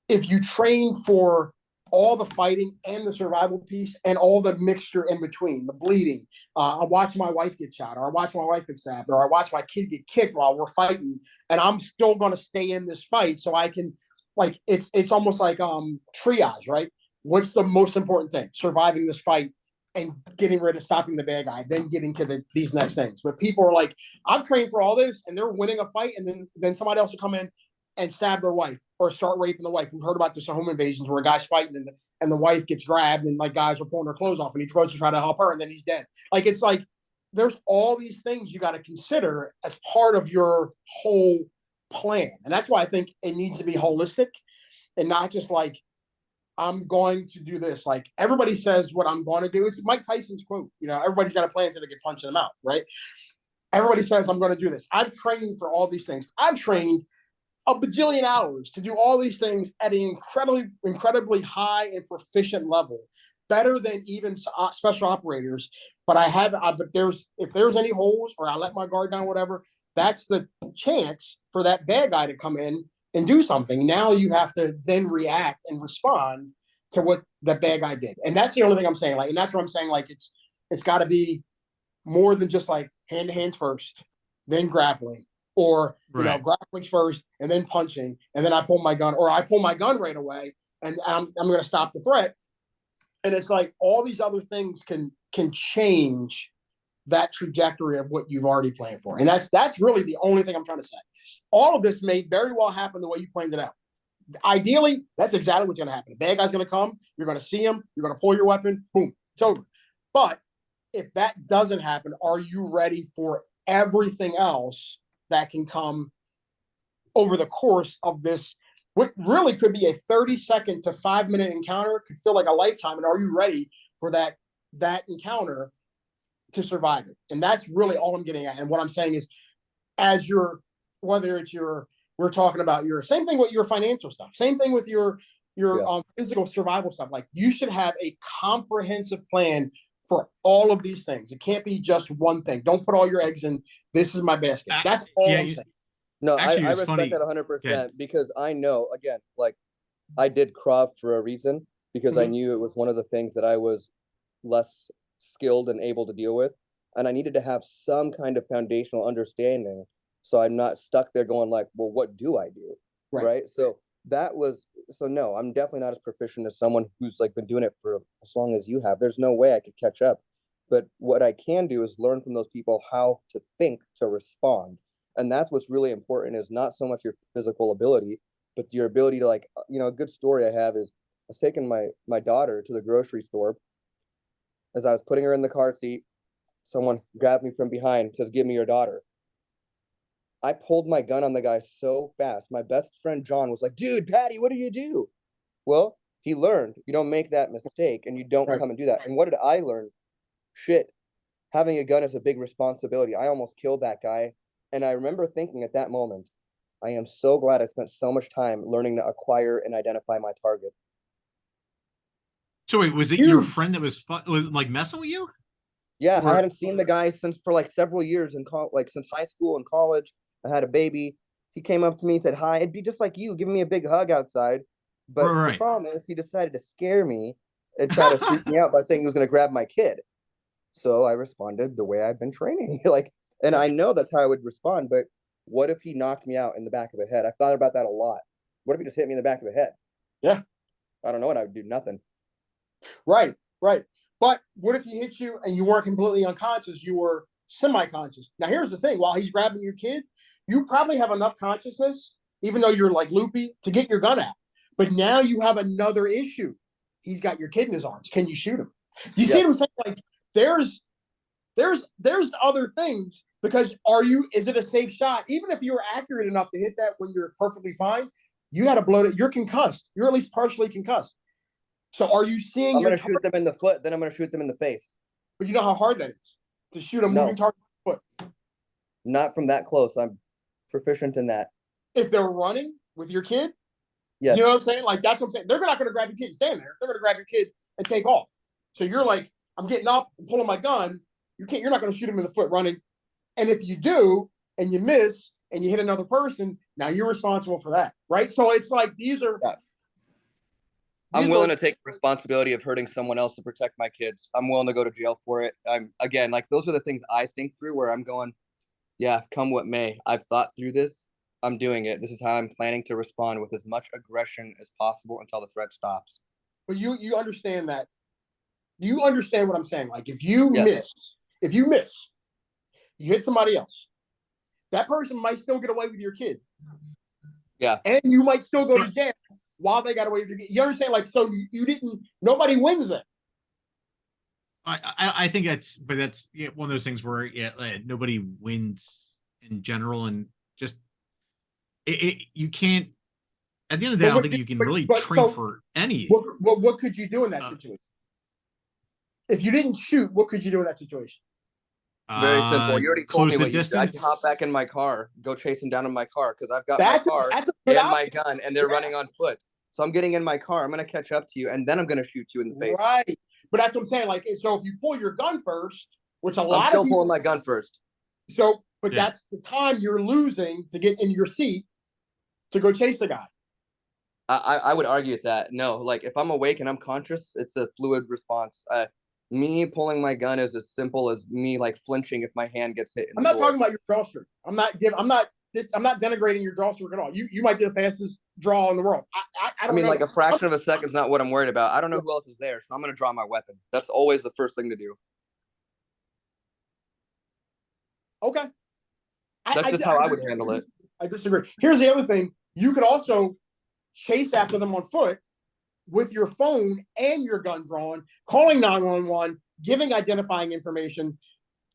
if you train for all the fighting and the survival piece and all the mixture in between, the bleeding. I watch my wife get shot, or I watch my wife get stabbed, or I watch my kid get kicked while we're fighting, and I'm still going to stay in this fight so I can, like, it's almost like triage, right? What's the most important thing? Surviving this fight and getting rid of stopping the bad guy, then getting to these next things. But people are like, I've trained for all this, and they're winning a fight, and then somebody else will come in and stab their wife or start raping the wife. We've heard about this home invasions where a guy's fighting and the wife gets grabbed and like guys are pulling her clothes off and he goes to try to help her and then he's dead. Like, it's like, there's all these things you got to consider as part of your whole plan. And that's why I think it needs to be holistic and not just like, I'm going to do this. Like everybody says what I'm going to do. It's Mike Tyson's quote, everybody's got a plan until they get punched in the mouth, right? Everybody says I'm going to do this. I've trained for all these things. I've trained a bajillion hours to do all these things at an incredibly high and proficient level, better than even special operators. But if there's any holes or I let my guard down, whatever, that's the chance for that bad guy to come in and do something. Now you have to then react and respond to what that bad guy did. And that's the only thing I'm saying. Like, and that's what I'm saying. Like, it's got to be more than just like hand to hands first, then grappling. Or, grappling first and then punching, and then I pull my gun, or I pull my gun right away and I'm going to stop the threat. And it's like all these other things can change that trajectory of what you've already planned for. And that's really the only thing I'm trying to say. All of this may very well happen the way you planned it out. Ideally, that's exactly what's going to happen. The bad guy's going to come, you're going to see him, you're going to pull your weapon, boom, it's over. But if that doesn't happen, are you ready for everything else that can come over the course of this, what really could be a 30-second to 5-minute encounter, could feel like a lifetime. And are you ready for that encounter to survive it. And that's really all I'm getting at. And what I'm saying is, as your, whether it's your, we're talking about your, same thing with your financial stuff, same thing with your physical survival stuff. Like, you should have a comprehensive plan for all of these things. It can't be just one thing. Don't put all your eggs in, this is my basket. That's all I'm saying. No, Actually, I it's respect funny. that Yeah. 100% because I know, again, like I did Krav for a reason because I Mhm. knew it was one of the things that I was less skilled and able to deal with. And I needed to have some kind of foundational understanding so I'm not stuck there going like, well, what do I do? Right. So that was, so no, I'm definitely not as proficient as someone who's like been doing it for as long as you have. There's no way I could catch up. But what I can do is learn from those people how to think to respond. And that's what's really important, is not so much your physical ability, but your ability to, like, you know, a good story I have is I was taking my daughter to the grocery store. As I was putting her in the car seat, someone grabbed me from behind, says, "Give me your daughter." I pulled my gun on the guy so fast. My best friend John was like, "Dude, Patty, what do you do?" Well, he learned you don't make that mistake and you don't Right. come and do that. And what did I learn? Shit, having a gun is a big responsibility. I almost killed that guy. And I remember thinking at that moment, I am so glad I spent so much time learning to acquire and identify my target. So wait, was it your Huge. friend that was like messing with you? Yeah, I Or hadn't seen the guy since for like several years like since high school and college. I had a baby. He came up to me and said, "Hi, it'd be just like you, giving me a big hug outside." But the right, problem is he decided to scare me and try to freak me out by saying he was going to grab my kid. So I responded the way I've been training. Like, and I know that's how I would respond, but what if he knocked me out in the back of the head? I've thought about that a lot. What if he just hit me in the back of the head? Yeah. I don't know what I would do. Nothing. Right. But what if he hit you and you weren't completely unconscious? You were semi-conscious. Now, here's the thing: while he's grabbing your kid, you probably have enough consciousness, even though you're like loopy, to get your gun out. But now you have another issue. He's got your kid in his arms. Can you shoot him? Do you see what I'm saying? Like, there's other things, because is it a safe shot? Even if you're accurate enough to hit that when you're perfectly fine, you got to blow it. You're concussed. You're at least partially concussed. So are you seeing I'm going to shoot them in the foot, then I'm going to shoot them in the face. But you know how hard that is to shoot a moving target in the foot. Not from that close. I'm proficient in that. If they're running with your kid, yes. You know what I'm saying? Like, that's what I'm saying. They're not going to grab your kid and stand there. They're going to grab your kid and take off. So you're like, I'm getting up and pulling my gun. You're not going to shoot him in the foot running. And if you do, and you miss, and you hit another person, now you're responsible for that, right? So it's like, these are. Yeah. I'm willing to take responsibility of hurting someone else to protect my kids. I'm willing to go to jail for it. I'm, again, like, those are the things I think through, where I'm going, yeah, come what may. I've thought through this. I'm doing it. This is how I'm planning to respond, with as much aggression as possible until the threat stops. But you understand that. You understand what I'm saying? Like, if you miss, you hit somebody else, that person might still get away with your kid. Yeah. And you might still go to jail while they got away with your kid. You understand? Like, so you didn't, nobody wins it. I think that's one of those things where nobody wins in general, and just you can't. At the end of the day, I don't think you can really train for any. What could you do in that situation? If you didn't shoot, what could you do in that situation? Very simple. You already told me what you did. I'd hop back in my car, go chase him down in my car, because I've got my car and my gun, and they're running on foot. So I'm getting in my car. I'm going to catch up to you, and then I'm going to shoot you in the face. Right. But that's what I'm saying. Like, so if you pull your gun first, which a lot of people... I'm still pulling my gun first. So, but that's the time you're losing to get in your seat to go chase the guy. I would argue with that. No, like, if I'm awake and I'm conscious, it's a fluid response. Me pulling my gun is as simple as me, like, flincting if my hand gets hit. I'm not talking about your drawstring. I'm not denigrating your drawstring at all. You might be the fastest draw in the world. I don't know. Like, a fraction of a second is not what I'm worried about. I don't know who else is there, so I'm going to draw my weapon. That's always the first thing to do. Okay. That's just how I would handle it. I disagree. Here's the other thing. You could also chase after them on foot with your phone and your gun drawn, calling 911, giving identifying information.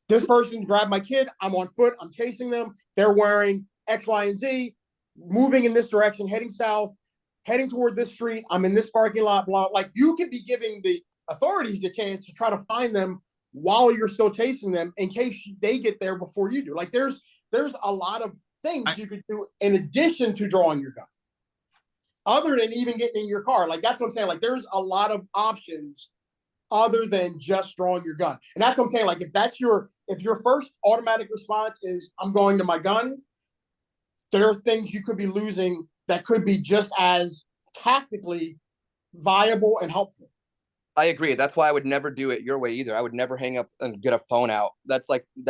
This person grabbed my kid. I'm on foot. I'm chasing them. They're wearing X, Y, and Z, moving in this direction, heading south, heading toward this street. I'm in this parking lot, blah. Like, you could be giving the authorities the chance to try to find them while you're still chasing them in case they get there before you do. Like there's a lot of things you could do in addition to drawing your gun, other than even getting in your car. Like that's what I'm saying. Like there's a lot of options other than just drawing your gun. And that's what I'm saying. Like if your first automatic response is I'm going to my gun, there are things you could be losing that could be just as tactically viable and helpful. I agree. That's why I would never do it your way either. I would never hang up and get a phone out. That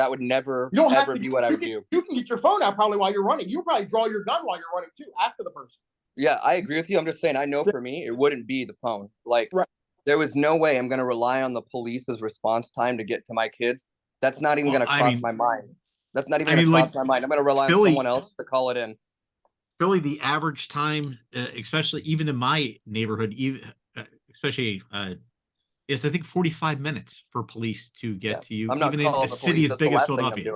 would never ever be what I would do. You can get your phone out probably while you're running. You probably draw your gun while you're running too, after the person. Yeah, I agree with you. I'm just saying, I know for me, it wouldn't be the phone. Like, there was no way I'm going to rely on the police's response time to get to my kids. That's not even going to cross my mind. That's not even going to cross my mind. I'm going to rely on someone else to call it in. Philly, the average time, especially even in my neighborhood, especially is I think 45 minutes for police to get to you. I'm not even in a city as big as Philadelphia.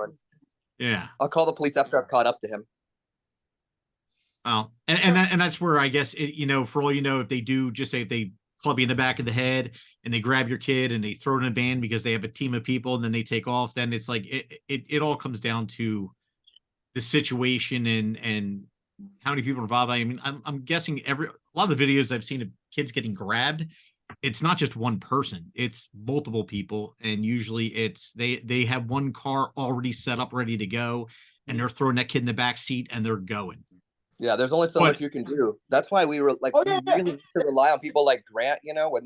Yeah, I'll call the police after I've caught up to him. Oh, and that's where I guess for all you know, if they do just say if they club you in the back of the head and they grab your kid and they throw it in a van because they have a team of people and then they take off, then it's like it all comes down to the situation and how many people are involved. I mean, I'm guessing a lot of the videos I've seen of kids getting grabbed, it's not just one person, it's multiple people, and usually it's they have one car already set up ready to go and they're throwing that kid in the back seat and they're going. Yeah, there's only so much you can do. That's why we were like, we really need to rely on people like Grant. When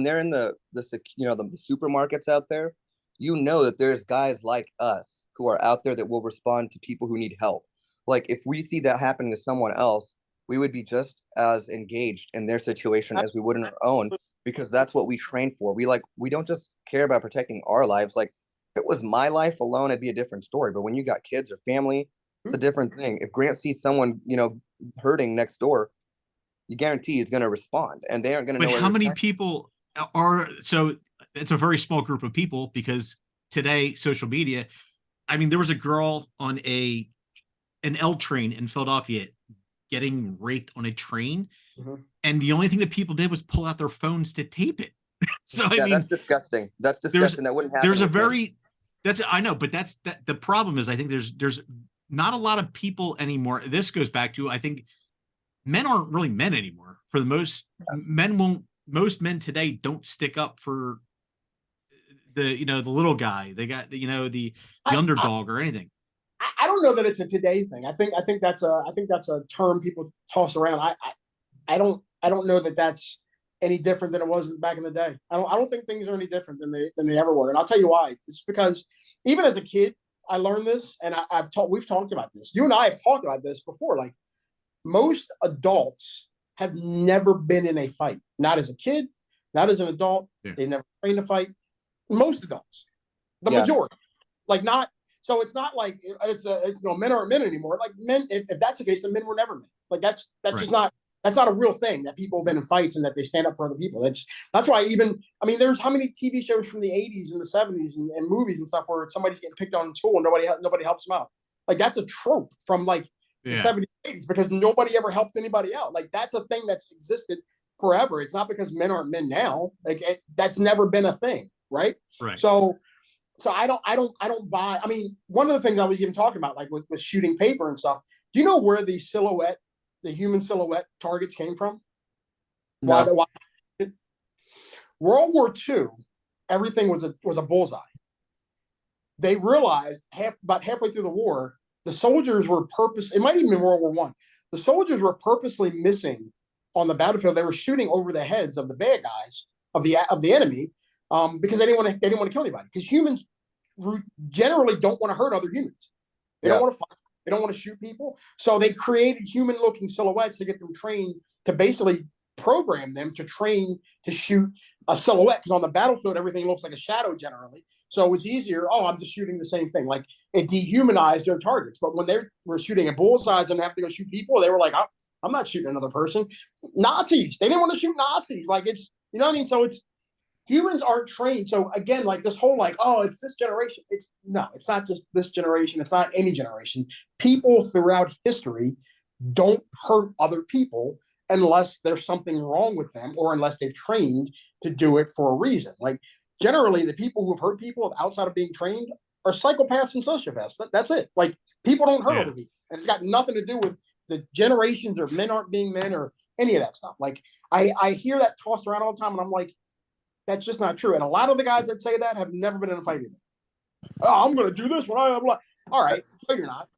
they're in the supermarkets out there, that there's guys like us who are out there that will respond to people who need help. Like if we see that happening to someone else, we would be just as engaged in their situation as we would in our own, because that's what we train for. We don't just care about protecting our lives. Like if it was my life alone, it'd be a different story. But when you got kids or family, it's a different thing. If Grant sees someone, hurting next door, you guarantee he's going to respond, and they aren't going to know. But how many people are? So it's a very small group of people because today, social media. I mean, there was a girl on an L train in Philadelphia getting raped on a train, and the only thing that people did was pull out their phones to tape it. So I mean, that's disgusting. That's disgusting. That wouldn't happen. I know, but the problem is I think there's not a lot of people anymore. This goes back to, I think men aren't really men anymore. For the most most men today don't stick up for the little guy. They got the underdog or anything. I don't know that it's a today thing. I think that's a term people toss around. I don't know that that's any different than it was back in the day. I don't think things are any different than they ever were. And I'll tell you why. It's because even as a kid, I learned this, and we've talked about this. You and I have talked about this before. Like most adults have never been in a fight. Not as a kid, not as an adult. Yeah. They never trained to fight. Most adults, the majority, like not. So it's not like it's men aren't men anymore. Like men, if that's the case, then men were never men. Like that's right. Just not. That's not a real thing that people have been in fights and that they stand up for other people. That's why there's how many TV shows from the 80s and the 70s and movies and stuff where somebody's getting picked on in school and nobody helps them out. Like that's a trope from the 70s, 80s, because nobody ever helped anybody out. Like that's a thing that's existed forever. It's not because men aren't men now. Like that's never been a thing, right? Right. So I don't buy. I mean, one of the things I was even talking about, like with shooting paper and stuff. Do you know where the human silhouette targets came from? No. Why? World War II, everything was a bullseye. They realized about halfway through the war, the soldiers were it might even be World War I. The soldiers were purposely missing on the battlefield. They were shooting over the heads of the bad guys of the enemy because they didn't want to kill anybody. Because humans generally don't want to hurt other humans. They don't want to fight. They don't want to shoot people. So they created human-looking silhouettes to get them trained to basically program them to train to shoot a silhouette. Because on the battlefield, everything looks like a shadow generally. So it was easier. Oh, I'm just shooting the same thing. Like it dehumanized their targets. But when they were shooting at bullseyes and have to go shoot people, they were like, I'm not shooting another person. Nazis. They didn't want to shoot Nazis. Like it's, you know what I mean? So humans aren't trained. So again, like this whole it's this generation. It's not just this generation. It's not any generation. People throughout history don't hurt other people unless there's something wrong with them or unless they've trained to do it for a reason. Like generally the people who've hurt people outside of being trained are psychopaths and sociopaths. That's it. Like, people don't hurt other people, and it's got nothing to do with the generations or men aren't being men or any of that stuff. Like, I hear that tossed around all the time, and I'm like, that's just not true. And a lot of the guys that say that have never been in a fight either. Oh, I'm going to do this when I'm like, all right, no, you're not.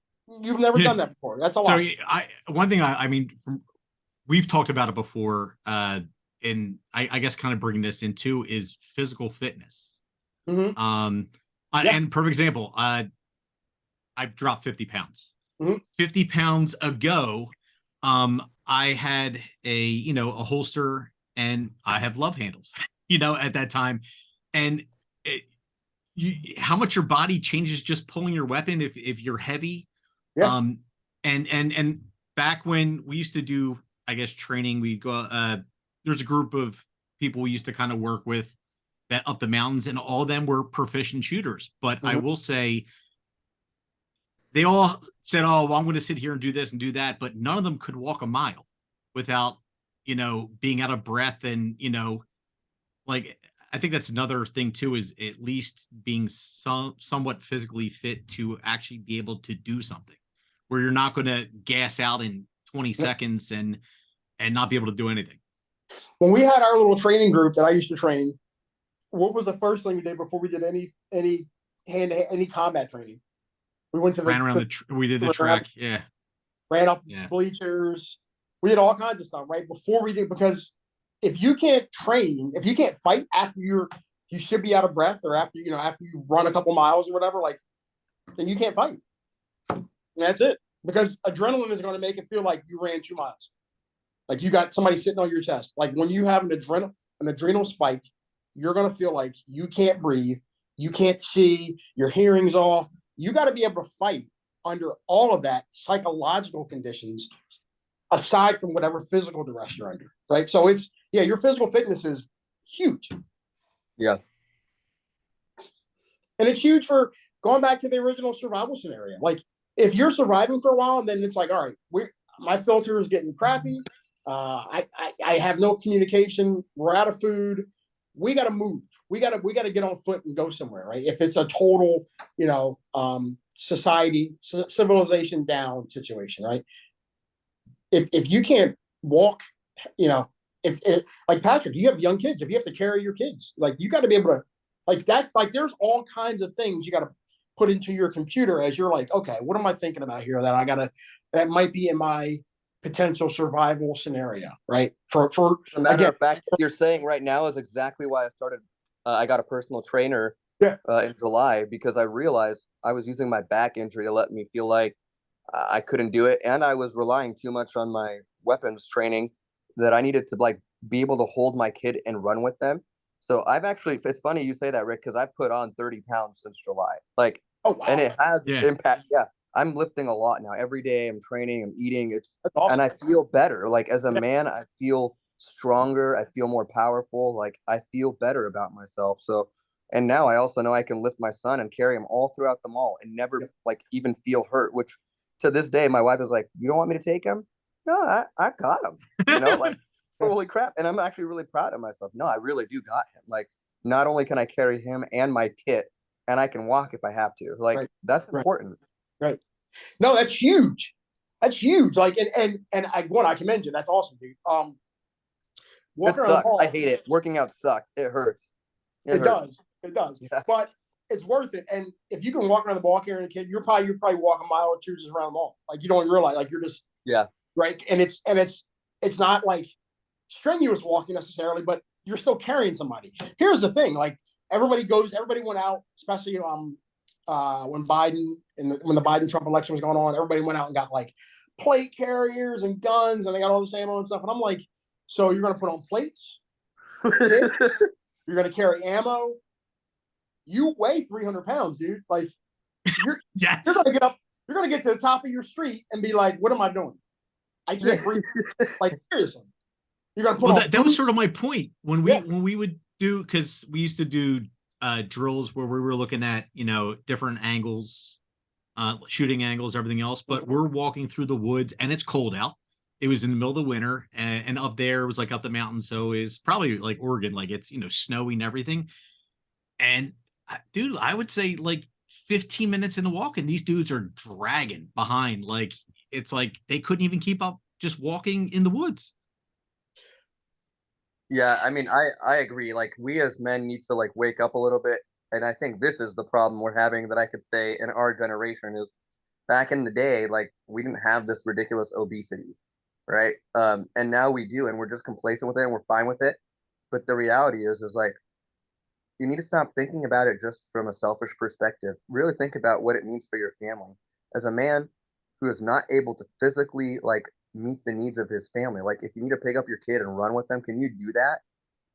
You've never done that before. That's a lot. So one thing I mean, we've talked about it before, and I guess kind of bringing this into is physical fitness. And perfect example, I've dropped 50 pounds. 50 pounds ago, I had a holster, and I have love handles, at that time. And how much your body changes just pulling your weapon if you're heavy. And back when we used to do, I guess, training, we'd go, there's a group of people we used to kind of work with that up the mountains, and all of them were proficient shooters. But I will say, they all said, oh, well, I'm going to sit here and do this and do that. But none of them could walk a mile without, being out of breath. And, like, I think that's another thing too, is at least being somewhat physically fit to actually be able to do something where you're not going to gas out in 20 seconds and not be able to do anything. When we had our little training group that I used to train, what was the first thing we did before we did any combat training? We went to we did the track. Ran up bleachers. We did all kinds of stuff right before we did, because if you can't train, if you can't fight after you should be out of breath, or after you run a couple miles or whatever, like, then you can't fight. And that's it. Because adrenaline is going to make it feel like you ran 2 miles. Like you got somebody sitting on your chest. Like when you have an adrenal spike, you're going to feel like you can't breathe, you can't see, your hearing's off. You got to be able to fight under all of that psychological conditions, aside from whatever physical duress you're under, right? So it's, your physical fitness is huge. Yeah. And it's huge for going back to the original survival scenario. Like, if you're surviving for a while, and then it's like, all right, my filter is getting crappy. I have no communication. We're out of food. We got to move. We got to get on foot and go somewhere, right? If it's a total, civilization down situation, right? If you can't walk, if like Patrick, you have young kids. If you have to carry your kids, like, you got to be able to, like that. Like, there's all kinds of things you got to put into your computer as you're like, okay, what am I thinking about here that might be in my potential survival scenario, right? For as a matter of fact, what you're saying right now is exactly why I started. I got a personal trainer in July, because I realized I was using my back injury to let me feel like I couldn't do it, and I was relying too much on my weapons training that I needed to, like, be able to hold my kid and run with them. So I've actually, it's funny you say that, Rick, because I've put on 30 pounds since July. Like, oh, wow. And it has impact. Yeah. I'm lifting a lot now. Every day I'm training, I'm eating. That's awesome. And I feel better. Like, as a man, I feel stronger. I feel more powerful. Like, I feel better about myself. So, and now I also know I can lift my son and carry him all throughout the mall and never like even feel hurt, which to this day, my wife is like, you don't want me to take him? No, I got him, like, holy crap. And I'm actually really proud of myself. No, I really do got him. Like, not only can I carry him and my kit, and I can walk if I have to. Like, that's important. Right. No, that's huge. That's huge. Like, and I commend you. That's awesome, dude. It sucks. I hate it. Working out sucks. It hurts. It does. It does. Yeah. But it's worth it. And if you can walk around the ball carrying a kid, you're probably walk a mile or two just around the mall. Like, you don't even realize, like, you're just right. And it's not like strenuous walking necessarily, but you're still carrying somebody. Here's the thing, like, everybody went out, especially when when the Biden-Trump election was going on, everybody went out and got like plate carriers and guns, and they got all this ammo and stuff. And I'm like, so you're going to put on plates? You're going to carry ammo? You weigh 300 pounds, dude. Like, you're going to get up, you're going to get to the top of your street and be like, what am I doing? I can't breathe. Like, seriously. You're going to put on that was sort of my point when we would do, because we used to do drills where we were looking at, different angles, shooting angles, everything else, but we're walking through the woods and it's cold out. It was in the middle of the winter, and up there it was like up the mountain. So it's probably like Oregon, like it's, snowy and everything. And dude, I would say like 15 minutes into walking, these dudes are dragging behind. Like it's like they couldn't even keep up just walking in the woods. Yeah, I mean, I agree. Like we as men need to like wake up a little bit, and I think this is the problem we're having that I could say in our generation is back in the day, like we didn't have this ridiculous obesity, right? And now we do, and we're just complacent with it, and we're fine with it. But the reality is like you need to stop thinking about it just from a selfish perspective. Really think about what it means for your family. As a man who is not able to physically like meet the needs of his family, like if you need to pick up your kid and run with them, can you do that?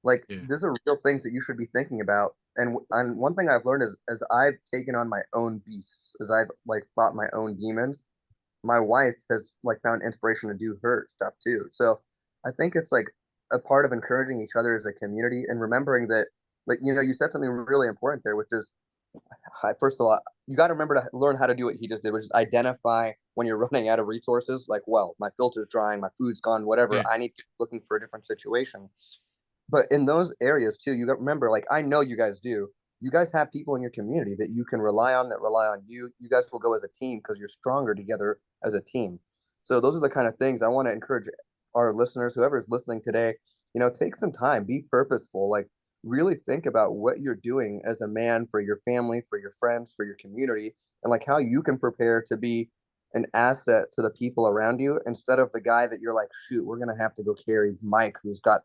Like Yeah. these are real things that you should be thinking about. And one thing I've learned is as I've taken on my own beasts, as I've like fought my own demons, my wife has like found inspiration to do her stuff too. So I think it's like a part of encouraging each other as a community and remembering that, like, you know, you said something really important there, which is first of all, you got to remember to learn how to do what he just did, which is identify when you're running out of resources. Like, well, my filter's drying, my food's gone, whatever. Yeah. I need to be looking for a different situation. But in those areas too, you got to remember, like I know you guys do. You guys have people in your community that you can rely on that rely on you. You guys will go as a team because you're stronger together as a team. So those are the kind of things I want to encourage our listeners, whoever is listening today, you know, take some time, be purposeful, like really think about what you're doing as a man for your family, for your friends, for your community, and like how you can prepare to be an asset to the people around you instead of the guy that you're like, shoot, we're going to have to go carry Mike, who's got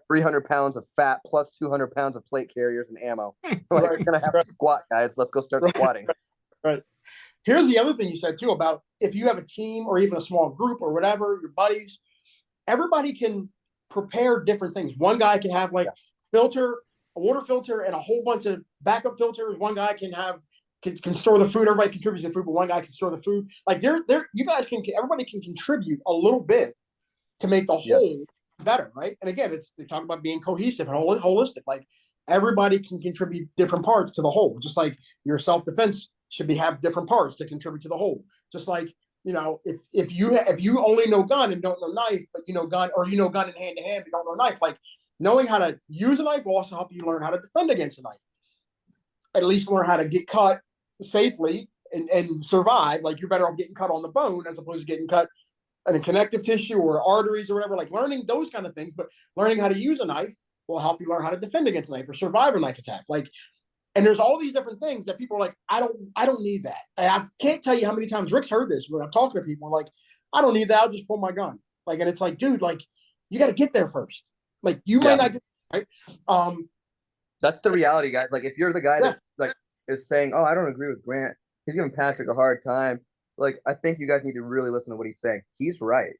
300 pounds of fat plus 200 pounds of plate carriers and ammo. Like, Right. we're going to have to squat, guys. Let's go start squatting. Right. Here's the other thing you said too about if you have a team or even a small group or whatever, your buddies, everybody can prepare different things. One guy can have like filter, a water filter, and a whole bunch of backup filters. One guy can have can store the food. Everybody contributes the food, but one guy can store the food. Like you guys can, everybody can contribute a little bit to make the whole better, right? And again, they're talking about being cohesive and holistic. Like everybody can contribute different parts to the whole. Just like your self-defense should have different parts to contribute to the whole. Just like, you know, if you only know gun and don't know knife, but you know gun, or you know gun in hand to hand, but don't know knife, like knowing how to use a knife will also help you learn how to defend against a knife. At least learn how to get cut safely and survive. Like you're better off getting cut on the bone as opposed to getting cut in a connective tissue or arteries or whatever. Like learning those kind of things, but learning how to use a knife will help you learn how to defend against a knife or survive a knife attack. Like, and there's all these different things that people are like, I don't need that. And I can't tell you how many times Rick's heard this when I'm talking to people like, I don't need that. I'll just pull my gun. Like, and it's like, dude, like you got to get there first. Like you might not get there, right. That's the reality, guys. Like if you're the guy that like is saying, oh, I don't agree with Grant, he's giving Patrick a hard time. Like I think you guys need to really listen to what he's saying. He's right.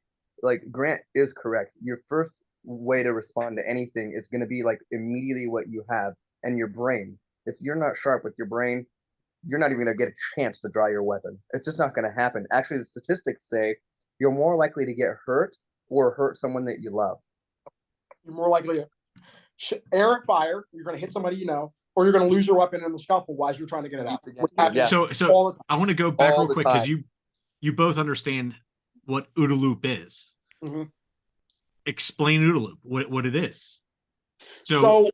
Like Grant is correct. Your first way to respond to anything is going to be like immediately what you have and your brain. If you're not sharp with your brain, you're not even going to get a chance to draw your weapon. It's just not going to happen. Actually, the statistics say you're more likely to get hurt or hurt someone that you love. You're more likely to errant fire. You're going to hit somebody you know, or you're going to lose your weapon in the scuffle while you're trying to get it out. Yeah. So I want to go back real quick because you both understand what OODA loop is. Mm-hmm. Explain OODA loop, what it is. So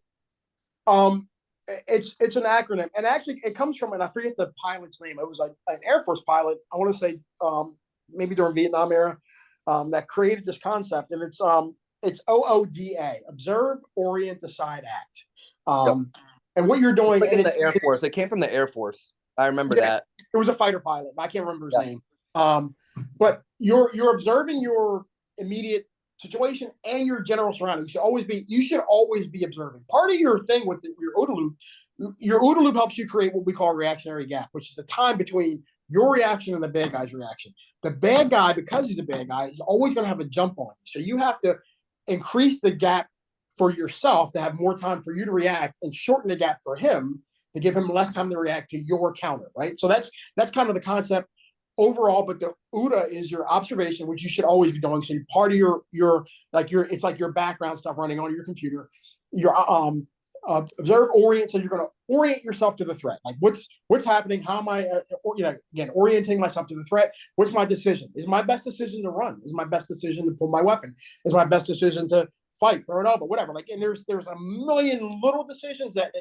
it's an acronym, and actually it comes from, and I forget the pilot's name. It was like an Air Force pilot. I want to say maybe during Vietnam era that created this concept, and it's OODA: Observe, Orient, Decide, Act. And what you're doing, it's like in the Air Force. It came from the Air Force. I remember that. It was a fighter pilot. I can't remember his name. But you're observing your immediate situation and your general surroundings. You should always be observing. Part of your thing with your OODA loop helps you create what we call a reactionary gap, which is the time between your reaction and the bad guy's reaction. The bad guy, because he's a bad guy, is always going to have a jump on you. So you have to increase the gap for yourself to have more time for you to react and shorten the gap for him to give him less time to react to your counter, right? So that's kind of the concept overall, but the OODA is your observation, which you should always be doing. So you're part of it's like your background stuff running on your computer. Your observe, orient. So you're going to orient yourself to the threat. Like what's happening? How am I, again, orienting myself to the threat? What's my decision? Is my best decision to run? Is my best decision to pull my weapon? Is my best decision to fight, throw an elbow, whatever. Like, and there's a million little decisions that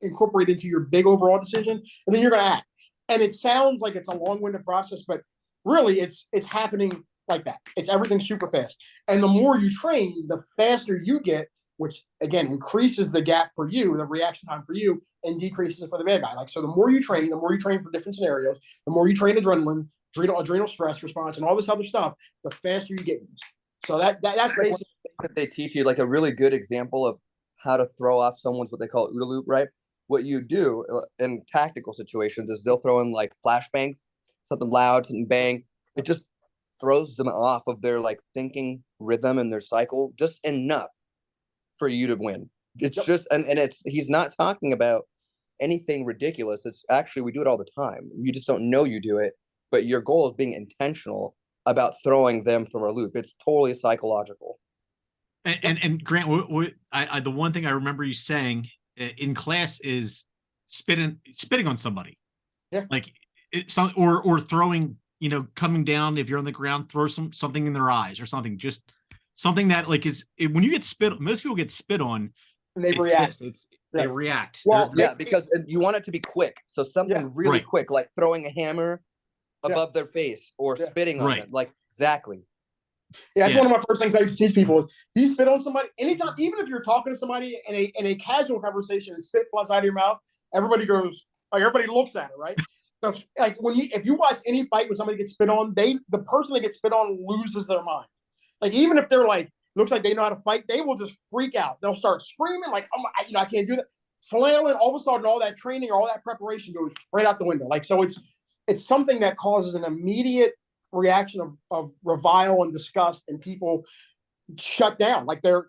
incorporate into your big overall decision, and then you're going to act. And it sounds like it's a long-winded process, but really it's happening like that. It's everything super fast. And the more you train, the faster you get, which again increases the gap for you, the reaction time for you, and decreases it for the bad guy. Like, so the more you train for different scenarios, the more you train adrenaline, adrenal stress response, and all this other stuff, the faster you get. So that's basically what they teach you. Like a really good example of how to throw off someone's what they call OODA loop, right? What you do in tactical situations is they'll throw in like flashbangs, something loud, something bang. It just throws them off of their like thinking rhythm and their cycle just enough for you to win. It's just, and he's not talking about anything ridiculous. It's actually, we do it all the time. You just don't know you do it, but your goal is being intentional about throwing them from a loop. It's totally psychological. And Grant, the one thing I remember you saying in class is spitting on somebody. Yeah. Like or throwing, coming down, if you're on the ground, throw something in their eyes or something, just something that like when you get spit, most people get spit on and they react. They react. Well, because you want it to be quick. So something really quick, like throwing a hammer above their face or spitting on it. Like, exactly. Yeah, that's one of my first things I used to teach people is you spit on somebody anytime, even if you're talking to somebody in a casual conversation and spit flies out of your mouth, everybody goes, like, everybody looks at it, right? So like if you watch any fight when somebody gets spit on, the person that gets spit on loses their mind. Like, even if they're like, looks like they know how to fight, they will just freak out. They'll start screaming like, oh my, I can't do that. Flailing, all of a sudden all that training or all that preparation goes right out the window. Like, so it's something that causes an immediate reaction of revile and disgust, and people shut down. Like their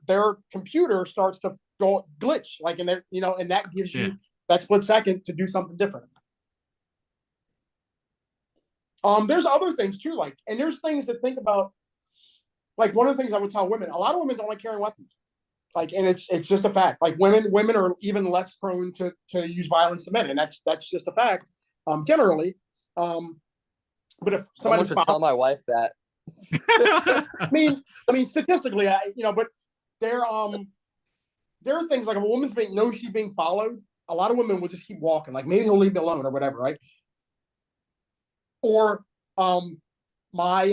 computer starts to go glitch, like, and and that gives you that split second to do something different. There's other things too, like, and there's things to think about. Like, one of the things I would tell women, a lot of women don't like carrying weapons. Like, and it's just a fact. Like, women are even less prone to use violence than men, and that's just a fact. Generally, but if somebody's tell my wife that, I mean, statistically, but there are things like if a woman's knows she's being followed, a lot of women will just keep walking. Like, maybe he'll leave me alone or whatever, right? Or my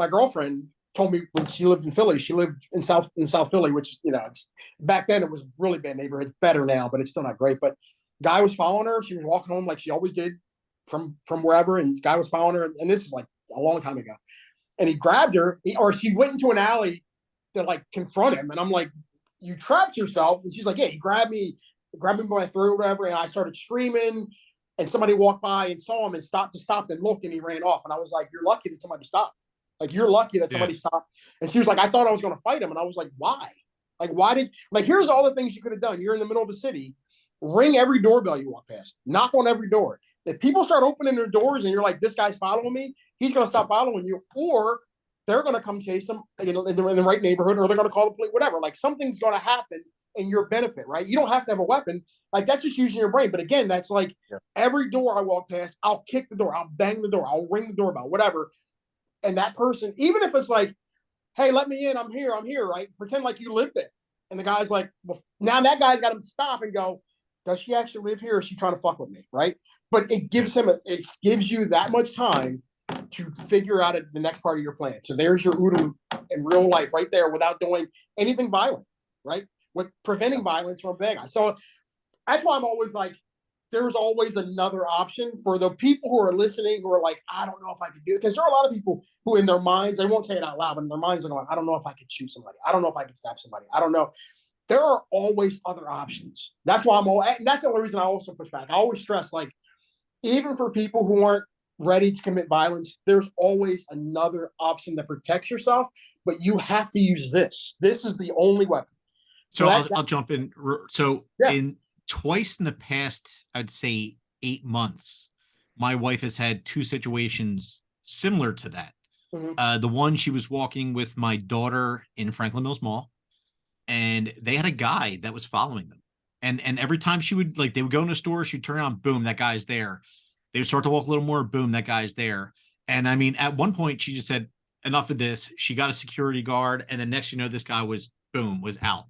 girlfriend told me when she lived in Philly, she lived in South Philly, which, it's back then it was a really bad neighborhood. It's better now, but it's still not great. But guy was following her. She was walking home like she always did from wherever, and guy was following her. And this is like a long time ago. And he grabbed her, or she went into an alley to like confront him. And I'm like, you trapped yourself. And she's like, yeah, he grabbed me by my throat or whatever. And I started screaming, and somebody walked by and saw him and stopped and looked, and he ran off. And I was like, you're lucky that somebody stopped. Like, you're lucky that somebody stopped. And she was like, I thought I was going to fight him. And I was like, why? Like, here's all the things you could have done. You're in the middle of a city. Ring every doorbell you walk past. Knock on every door. If people start opening their doors and you're like, this guy's following me, he's going to stop following you. Or they're going to come chase him in the right neighborhood, or they're going to call the police, whatever. Like, something's going to happen in your benefit, right? You don't have to have a weapon. Like, that's just using your brain. But again, that's like every door I walk past, I'll kick the door. I'll bang the door. I'll ring the doorbell, whatever. And that person, even if it's like, hey, let me in, I'm here, right? Pretend like you live there. And the guy's like, well, now that guy's got him stop and go, does she actually live here, or is she trying to fuck with me, right? But it gives you that much time to figure out the next part of your plan. So there's your OODA loop in real life right there without doing anything violent, right? With preventing violence from a bad guy. So that's why I'm always like, there's always another option for the people who are listening, who are like, I don't know if I could do it. Because there are a lot of people who in their minds, they won't say it out loud, but in their minds are going, I don't know if I could shoot somebody. I don't know if I could stab somebody. I don't know. There are always other options. That's why and that's the only reason I also push back. I always stress, like, even for people who aren't ready to commit violence, there's always another option that protects yourself, but you have to use this. This is the only weapon. So I'll jump in. So in twice in the past, I'd say 8 months, my wife has had two situations similar to that. Mm-hmm. The one, she was walking with my daughter in Franklin Mills Mall, and they had a guy that was following them. And every time they would go in a store, she'd turn on, boom, that guy's there. They would start to walk a little more, boom, that guy's there. And I mean, at one point she just said, enough of this. She got a security guard, and then next you know, this guy was out.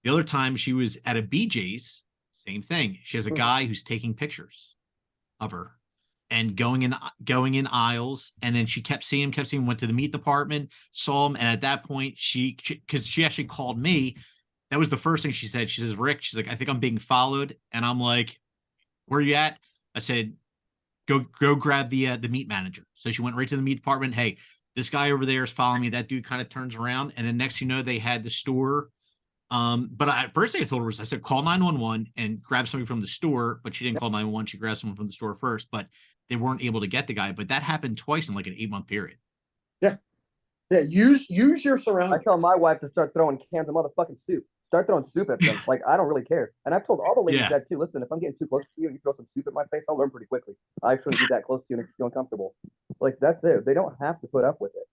The other time she was at a BJ's, same thing. She has a guy who's taking pictures of her and going in aisles, and then she kept seeing him, went to the meat department, saw him, and at that point because she actually called me. That was the first thing she said. She says, Rick, she's like, I think I'm being followed. And I'm like, where are you at? I said, go grab the meat manager. So she went right to the meat department. Hey, this guy over there is following me. That dude kind of turns around. And then next you know, they had the store. But first thing I told her was, I said, call 911 and grab somebody from the store. But she didn't call 911. She grabbed someone from the store first, but they weren't able to get the guy. But that happened twice in like an 8-month period. Yeah. Yeah. Use your surroundings. I tell my wife to start throwing cans of motherfucking soup. Start throwing soup at them. Like, I don't really care. And I've told all the ladies that too. Listen, if I'm getting too close to you and you throw some soup at my face, I'll learn pretty quickly. I shouldn't be that close to you and make you feel uncomfortable. Like, that's it. They don't have to put up with it.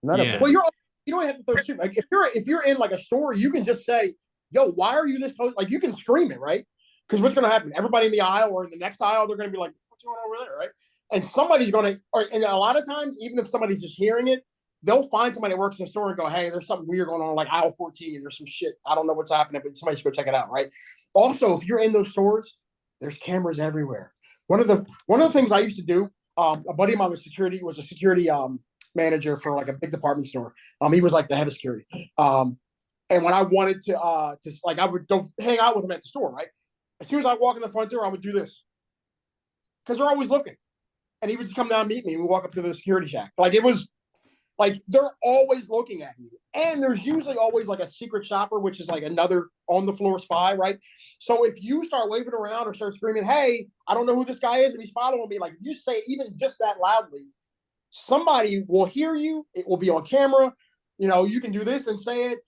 None of them. Well, you don't have to throw soup. Like, if you're in like a store, you can just say, yo, why are you this close? Like, you can scream it, right? Because what's going to happen? Everybody in the aisle or in the next aisle, they're going to be like, what's going on over there, right? And somebody's going to, and a lot of times, even if somebody's just hearing it, they'll find somebody that works in the store and go, hey, there's something weird going on, like aisle 14. There's some shit. I don't know what's happening, but somebody should go check it out, right? Also, if you're in those stores, there's cameras everywhere. One of the things I used to do, a buddy of mine was a security manager for like a big department store. He was like the head of security. And when I wanted to like, I would go hang out with him at the store, right? As soon as I walk in the front door, I would do this because they're always looking. And he would just come down and meet me and we walk up to the security shack. Like, it was like, they're always looking at you. And there's usually always like a secret shopper, which is like another on the floor spy, right? So if you start waving around or start screaming, hey, I don't know who this guy is and he's following me, like, if you say even just that loudly, somebody will hear you. It will be on camera. You know, you can do this and say it.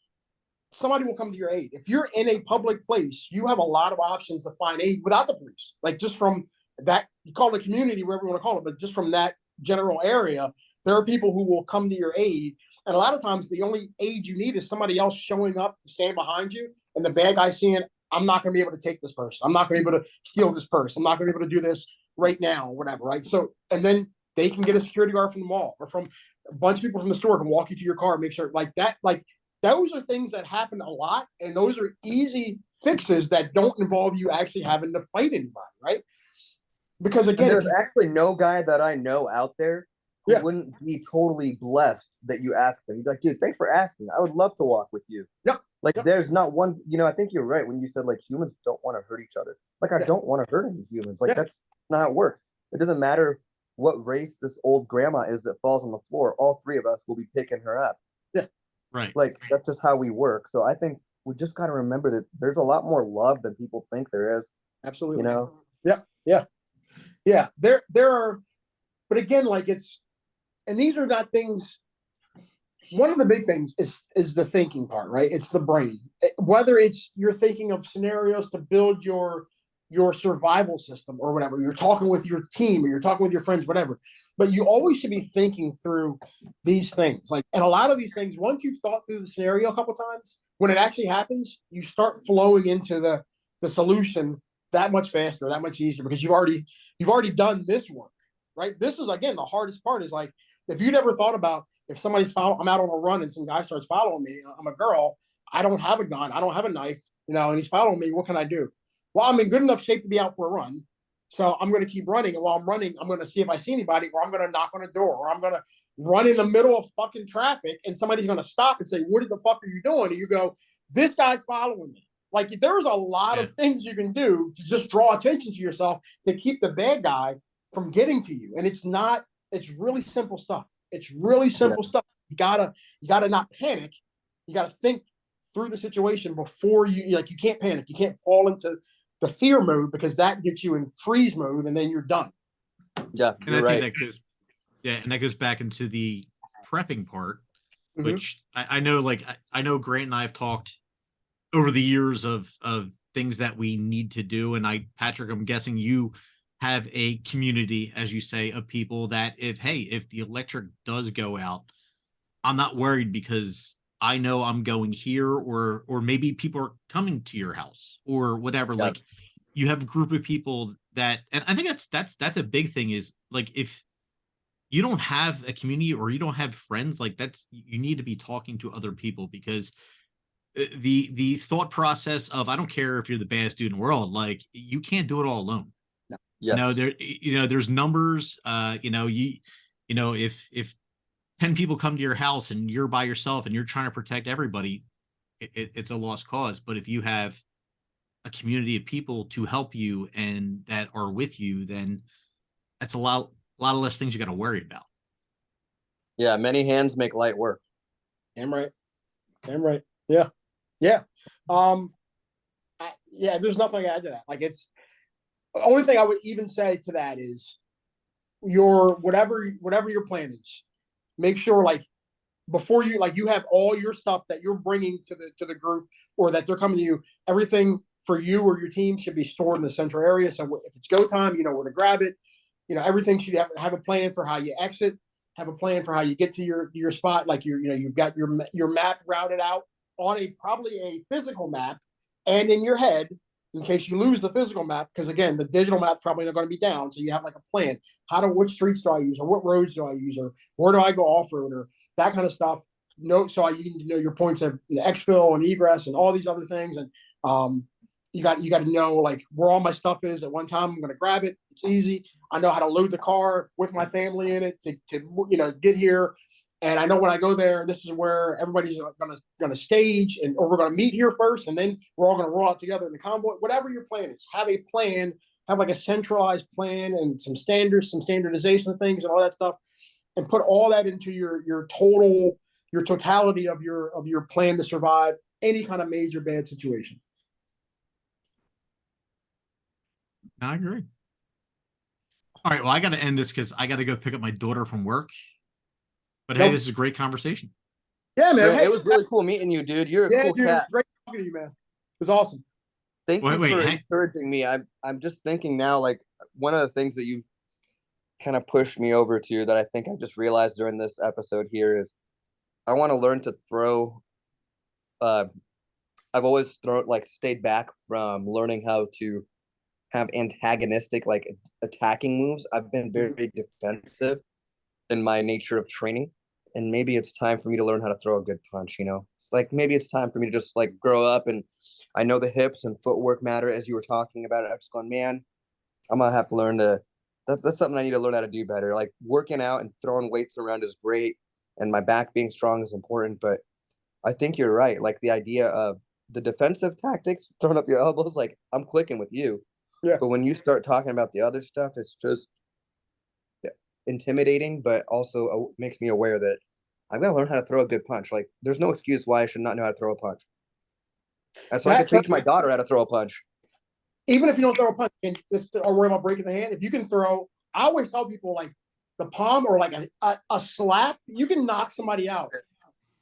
Somebody will come to your aid. If you're in a public place, you have a lot of options to find aid without the police. Like, just from that, you call it a community, wherever you want to call it, but just from that general area, there are people who will come to your aid. And a lot of times the only aid you need is somebody else showing up to stand behind you. And the bad guy seeing, I'm not going to be able to take this person. I'm not going to be able to steal this purse. I'm not going to be able to do this right now or whatever, right? So, and then they can get a security guard from the mall or from a bunch of people from the store can walk you to your car, make sure like that, like, those are things that happen a lot, and those are easy fixes that don't involve you actually having to fight anybody, right? Because again, there's actually no guy that I know out there who wouldn't be totally blessed that you asked him. He'd be like, dude, thanks for asking. I would love to walk with you. There's not one, I think you're right when you said like humans don't want to hurt each other. Like, I don't want to hurt any humans. Like, that's not how it works. It doesn't matter what race this old grandma is that falls on the floor. All three of us will be picking her up. Right. Like, that's just how we work. So I think we just got to remember that there's a lot more love than people think there is. Absolutely. Yeah. There are, but again, like, it's, and these are not things. One of the big things is the thinking part, right? It's the brain. Whether it's you're thinking of scenarios to build your survival system or whatever, you're talking with your team or you're talking with your friends, whatever, but you always should be thinking through these things. Like, and a lot of these things, once you've thought through the scenario a couple of times, when it actually happens, you start flowing into the solution that much faster, that much easier, because you've already done this work, right? This is, again, the hardest part is like, if you never thought about, if somebody's I'm out on a run and some guy starts following me, I'm a girl, I don't have a gun, I don't have a knife, and he's following me, what can I do? Well, I'm in good enough shape to be out for a run. So I'm going to keep running. And while I'm running, I'm going to see if I see anybody, or I'm going to knock on a door, or I'm going to run in the middle of fucking traffic and somebody's going to stop and say, what the fuck are you doing? And you go, this guy's following me. Like, there's a lot of things you can do to just draw attention to yourself to keep the bad guy from getting to you. And it's really simple stuff. It's really simple stuff. You gotta not panic. You gotta think through the situation before you can't panic. You can't fall into the fear mode, because that gets you in freeze mode and then you're done. Yeah. And I think that goes back into the prepping part, which I know, like, I know Grant and I have talked over the years of things that we need to do. And Patrick, I'm guessing you have a community, as you say, of people that if the electric does go out, I'm not worried because I know I'm going here, or maybe people are coming to your house or whatever. Yeah. Like, you have a group of people that, and I think that's a big thing is, like, if you don't have a community or you don't have friends, like you need to be talking to other people, because the thought process of, I don't care if you're the baddest dude in the world, like you can't do it all alone. Yes. There's numbers. If 10 people come to your house and you're by yourself and you're trying to protect everybody, it's a lost cause. But if you have a community of people to help you and that are with you, then that's a lot of less things you got to worry about. Yeah, many hands make light work. Damn right. Damn right. Yeah. Yeah. There's nothing I add to that. Like, it's the only thing I would even say to that is whatever your plan is, make sure, like, before you, like, you have all your stuff that you're bringing to the group, or that they're coming to you. Everything for you or your team should be stored in the central area. So if it's go time, you know where to grab it. Everything should have a plan for how you exit, have a plan for how you get to your spot. Like, you've got your map routed out on probably a physical map, and in your head, in case you lose the physical map, because again, the digital map's probably not going to be down. So you have like a plan. Which streets do I use, or what roads do I use, or where do I go off road, or that kind of stuff. So you can know your points of exfil and egress and all these other things. And you got to know, like, where all my stuff is at one time. I'm going to grab it. It's easy. I know how to load the car with my family in it to get here. And I know when I go there, this is where everybody's going to stage, or we're going to meet here first, and then we're all going to roll out together in the convoy. Whatever your plan is, have a plan, have like a centralized plan and some standards, some standardization of things and all that stuff, and put all that into your totality of your plan to survive any kind of major bad situation. I agree. All right, well, I got to end this because I got to go pick up my daughter from work. But hey, this is a great conversation. Yeah, man. Hey, it was really cool meeting you, dude. You're a cool cat. Great talking to you, man. It was awesome. Thank you for encouraging me. I'm just thinking now, like, one of the things that you kind of pushed me over to that I think I just realized during this episode here is I want to learn to throw. I've always stayed back from learning how to have antagonistic, like, attacking moves. I've been very defensive in my nature of training. And maybe it's time for me to learn how to throw a good punch, It's like, maybe it's time for me to just, like, grow up. And I know the hips and footwork matter, as you were talking about it. I'm just going, man, I'm going to have to learn that's something I need to learn how to do better. Like, working out and throwing weights around is great, and my back being strong is important. But I think you're right. Like, the idea of the defensive tactics, throwing up your elbows, like, I'm clicking with you. Yeah. But when you start talking about the other stuff, it's just intimidating, but also makes me aware that I've got to learn how to throw a good punch. Like, there's no excuse why I should not know how to throw a punch. And so I can teach my daughter how to throw a punch. Even if you don't throw a punch, and just or worry about breaking the hand, if you can throw, I always tell people, like, the palm or like a slap, you can knock somebody out.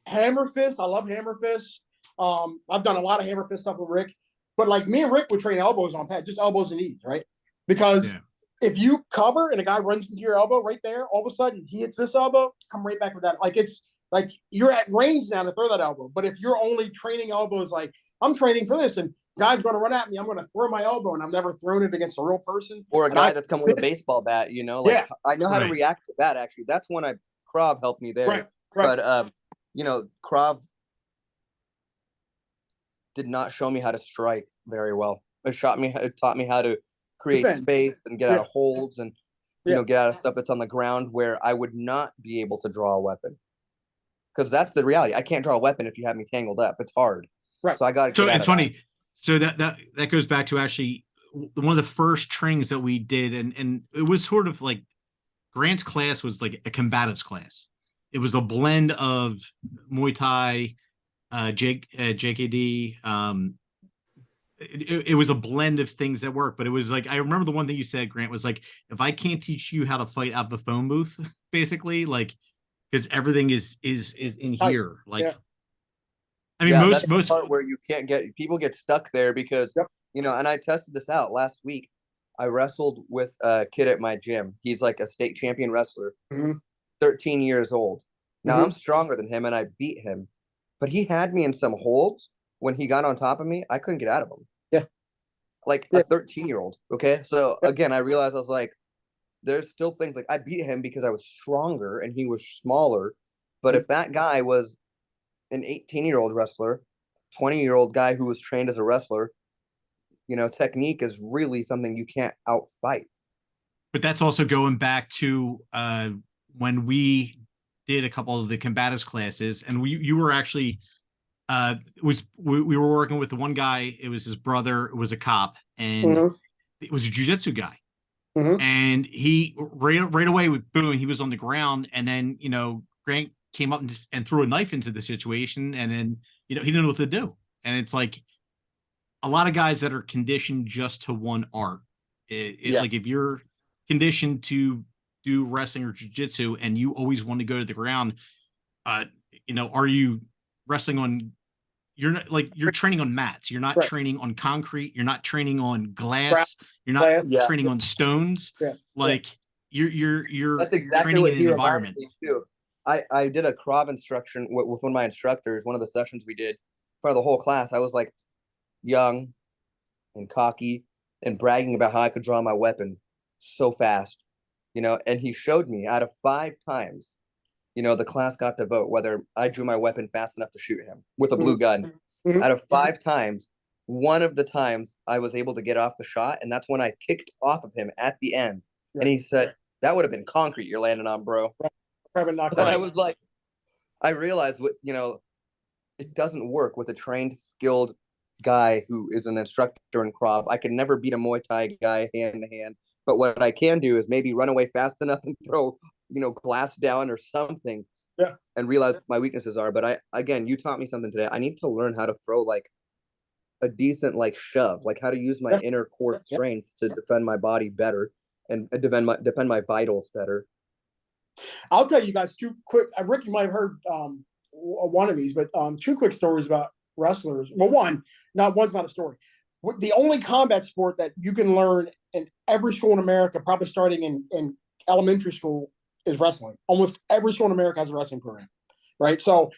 Hammer fist, I love hammer fists. I've done a lot of hammer fist stuff with Rick, but like me and Rick would train elbows on pad, just elbows and knees, right? Because if you cover and a guy runs into your elbow right there, all of a sudden he hits this elbow, come right back with that. Like, it's like you're at range now to throw that elbow. But if you're only training elbows, like, I'm training for this and guy's going to run at me, I'm going to throw my elbow, and I've never thrown it against a real person. Or a guy that's come with a baseball bat, Like, I know how to react to that, actually. That's when Krav helped me there. Right. But, Krav did not show me how to strike very well. It taught me how to create space and get out of holds and get out of stuff that's on the ground where I would not be able to draw a weapon. Because that's the reality. I can't draw a weapon if you have me tangled up. It's hard. Right. So I got to get out it's of funny. That. So that goes back to actually one of the first trainings that we did, and it was sort of like Grant's class was like a combatives class. It was a blend of Muay Thai, JKD, it was a blend of things that work, but it was like, I remember the one thing you said, Grant, was like, if I can't teach you how to fight out the phone booth, basically, like, because everything is in here. Like, I mean, most part where you can't people get stuck there because, and I tested this out last week. I wrestled with a kid at my gym. He's like a state champion wrestler, 13 years old. Now I'm stronger than him and I beat him, but he had me in some holds. When he got on top of me, I couldn't get out of him. Yeah. Like a 13-year-old. Okay. So again, I realized I was like, there's still things like I beat him because I was stronger and he was smaller. But if that guy was an 18-year-old wrestler, 20-year-old guy who was trained as a wrestler, technique is really something you can't outfight. But that's also going back to when we did a couple of the combatives classes, and you were actually we were working with the one guy. It was his brother. It was a cop, and it was a jiu-jitsu guy. And he right away with boom, he was on the ground, and then Grant came up and threw a knife into the situation, and then he didn't know what to do. And it's like a lot of guys that are conditioned just to one art. Like if you're conditioned to do wrestling or jiu-jitsu and you always want to go to the ground, are you wrestling on? You're not you're training on mats. You're not training on concrete. You're not training on glass. You're not training on stones. You're that's exactly what he environment too. I did a Krav instruction with one of my instructors. One of the sessions we did for the whole class, I was like young and cocky and bragging about how I could draw my weapon so fast, and he showed me out of 5 times, the class got to vote whether I drew my weapon fast enough to shoot him with a blue gun. Out of 5 times, one of the times I was able to get off the shot, and that's when I kicked off of him at the end. And he said, that would have been concrete you're landing on, bro. And I was like, I realized it doesn't work with a trained, skilled guy who is an instructor in Krav. I could never beat a Muay Thai guy hand to hand. But what I can do is maybe run away fast enough and throw, glass down or something. And realize what my weaknesses are. But you taught me something today. I need to learn how to throw a decent shove, how to use my inner core strength to defend my body better and defend my vitals better. I'll tell you guys 2 quick. Rick, you might have heard one of these, but 2 quick stories about wrestlers. Well, one's not a story. The only combat sport that you can learn in every school in America, probably starting in elementary school, is wrestling. Almost every school in America has a wrestling program, right? So,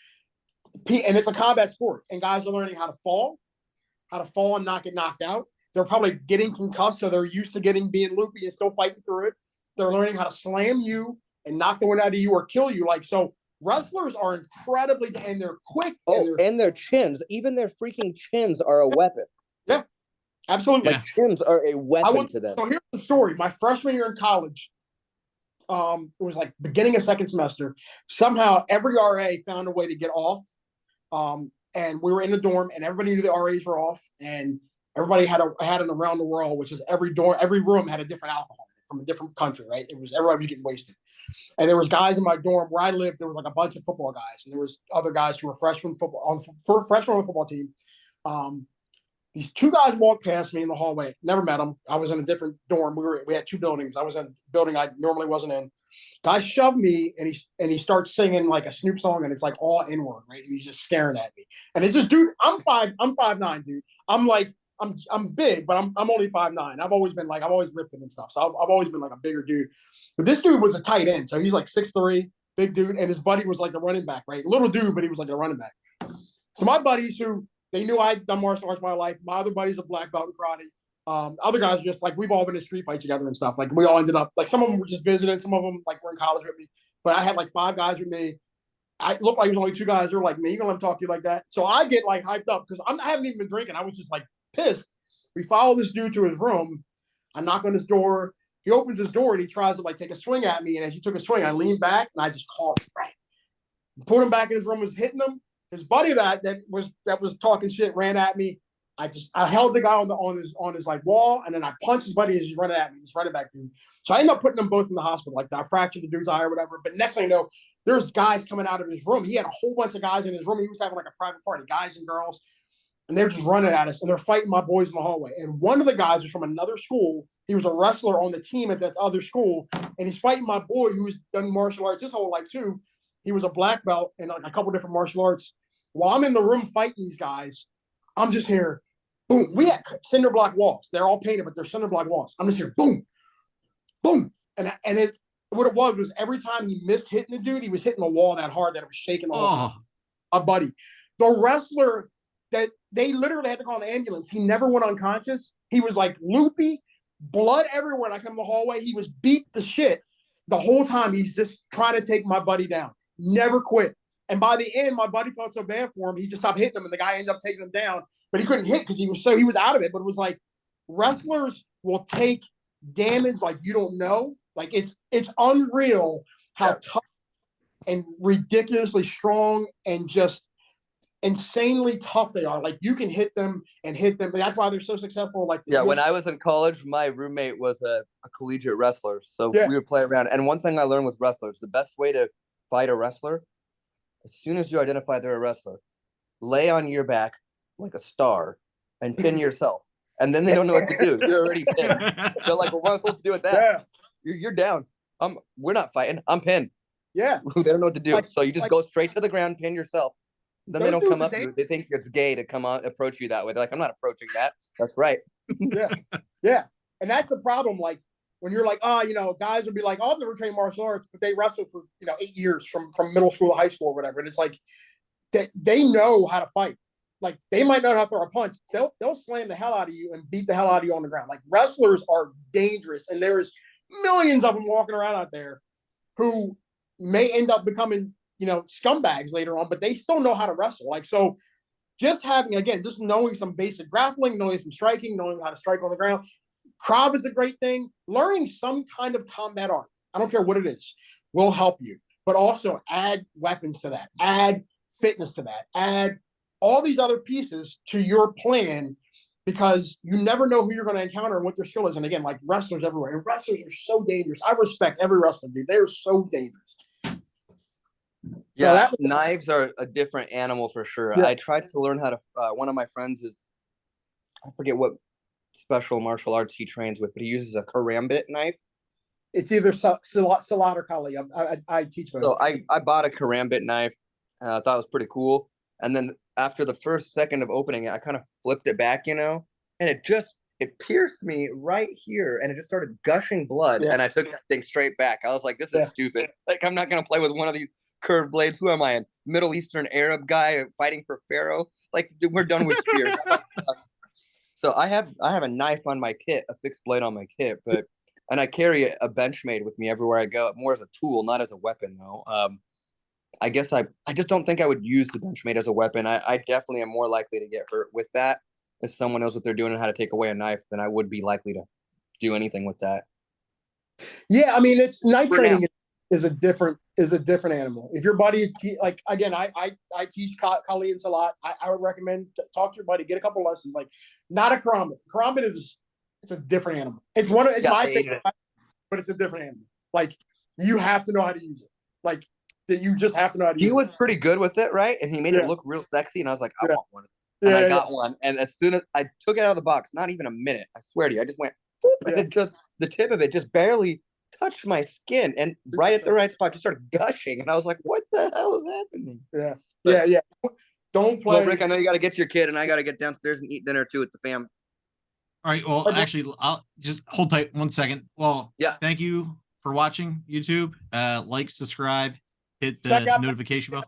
and it's a combat sport, and guys are learning how to fall and not get knocked out. They're probably getting concussed, so they're used to being loopy and still fighting through it. They're learning how to slam you and knock the one out of you or kill you. So wrestlers are incredibly, and they're quick. And their chins, even their freaking chins are a weapon. Yeah, absolutely. Chins are a weapon to them. So here's the story. My freshman year in college, it was beginning of second semester. Somehow every RA found a way to get off. And we were in the dorm, and everybody knew the RAs were off, and everybody had an around the world, which is every room had a different alcohol from a different country, right? Everybody was getting wasted. And there was guys in my dorm where I lived. There was a bunch of football guys, and there was other guys who were freshmen on the football team. These 2 guys walked past me in the hallway. Never met them. I was in a different dorm. We had 2 buildings. I was in a building I normally wasn't in. Guy shoved me, and he starts singing a Snoop song, and it's all inward, right? And he's just staring at me. And it's just, dude, I'm 5'9", dude. I'm big, but I'm only 5'9". I've always lifted and stuff. So I've always been a bigger dude. But this dude was a tight end. So he's 6'3", big dude. And his buddy was a running back, right? Little dude, but he was a running back. So my buddies they knew I'd done martial arts my life. My other buddies are black belt in karate. Other guys are just we've all been in street fights together and stuff. We all ended up, some of them were just visiting. Some of them were in college with me. But I had 5 guys with me. I looked like it was only 2 guys. They're like, man, you gonna let him talk to you like that? So I get hyped up because I haven't even been drinking. I was just pissed. We follow this dude to his room. I knock on his door. He opens his door and he tries to take a swing at me. And as he took a swing, I leaned back and I just called him. Right. Put him back in his room, was hitting him. His buddy that was talking shit ran at me. I held the guy on his wall, and then I punched his buddy as he's running at me, this running back dude. So I ended up putting them both in the hospital. I fractured the dude's eye or whatever. But next thing you know, there's guys coming out of his room. He had a whole bunch of guys in his room. He was having a private party, guys and girls. And they're just running at us, and they're fighting my boys in the hallway. And one of the guys was from another school. He was a wrestler on the team at that other school, and he's fighting my boy who's done martial arts his whole life too. He was a black belt in a couple different martial arts. While I'm in the room fighting these guys, I'm just hearing, boom. We had cinder block walls. They're all painted, but they're cinder block walls. I'm just hearing, boom, boom. And what it was every time he missed hitting the dude, he was hitting the wall that hard that it was shaking the whole thing. A buddy. The wrestler that they literally had to call an ambulance. He never went unconscious. He was loopy. blood everywhere. And I come in the hallway. He was beat to shit the whole time. He's just trying to take my buddy down. Never quit. And by the end, my buddy felt so bad for him, he just stopped hitting him, and the guy ended up taking him down. But he couldn't hit because he was out of it. But it was like wrestlers will take damage like you don't know. Like it's unreal how tough and ridiculously strong and just insanely tough they are. Like you can hit them and hit them. That's why they're so successful. Like when I was in college, my roommate was a collegiate wrestler, so we would play around. And one thing I learned with wrestlers, the best way to fight a wrestler, as soon as you identify they're a wrestler, lay on your back like a star and pin yourself. And then they don't know what to do. You're already pinned. They're like, well, what am I supposed to do with that? Yeah. You're down. We're not fighting. I'm pinned. Yeah. They don't know what to do. So you just go straight to the ground, pin yourself. Then they don't come up to you. They think it's gay to come on approach you that way. They're like, I'm not approaching that. That's right. Yeah. And that's the problem. Like when you're like, guys would be like, oh, I've never trained martial arts, but they wrestled for 8 years from middle school to high school or whatever. And it's like they know how to fight. Like they might not have to throw a punch. They'll slam the hell out of you and beat the hell out of you on the ground. Like wrestlers are dangerous, and there's millions of them walking around out there who may end up becoming scumbags later on, but they still know how to wrestle. Like so, just knowing some basic grappling, knowing some striking, knowing how to strike on the ground. Krav is a great thing. Learning some kind of combat art, I don't care what it is, will help you. But also add weapons to that, add fitness to that, add all these other pieces to your plan, because you never know who you're going to encounter and what their skill is. And again, like wrestlers everywhere, and wrestlers are so dangerous. I respect every wrestler, dude. They're so dangerous. So knives are a different animal for sure. Yeah. I tried to learn how to. One of my friends I forget what special martial arts he trains with, but he uses a karambit knife. It's either Salat or Kali. I teach both. So I bought a karambit knife. I thought it was pretty cool. And then after the first second of opening it, I kind of flipped it back, and it pierced me right here, and it just started gushing blood. And I took that thing straight back. I was like, this is stupid. Like, I'm not going to play with one of these curved blades. Who am I, a Middle Eastern Arab guy fighting for Pharaoh? Like, we're done with spears. So I have a knife on my kit, a fixed blade on my kit, and I carry a Benchmade with me everywhere I go, more as a tool, not as a weapon though. I guess I just don't think I would use the Benchmade as a weapon. I definitely am more likely to get hurt with that if someone knows what they're doing and how to take away a knife than I would be likely to do anything with that. Yeah, I mean, it's knife training is a different animal. If your buddy like again, I teach Kalians a lot. I would recommend talk to your buddy, get a couple lessons. Like not a karambit. Karambit it's a different animal. It's my favorite, but it's a different animal. Like you have to know how to use it. Like you just have to know how to use it. He was pretty good with it, right? And he made it look real sexy, and I was like, I want one. And I got one. And as soon as I took it out of the box, not even a minute, I swear to you, I just went, whoop, and it just, the tip of it just barely touched my skin, and right at the right spot, just started gushing. And I was like, what the hell is happening? Yeah. Don't play. Well, Rick, I know you got to get to your kid, and I got to get downstairs and eat dinner too with the fam. All right. Well, actually, I'll just hold tight 1 second. Well, thank you for watching YouTube. Like, subscribe, hit the notification bell.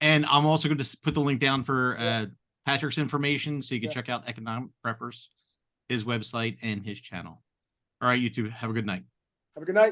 And I'm also going to put the link down for Patrick's information so you can check out Economic Preppers, his website, and his channel. All right, YouTube, have a good night. Have a good night.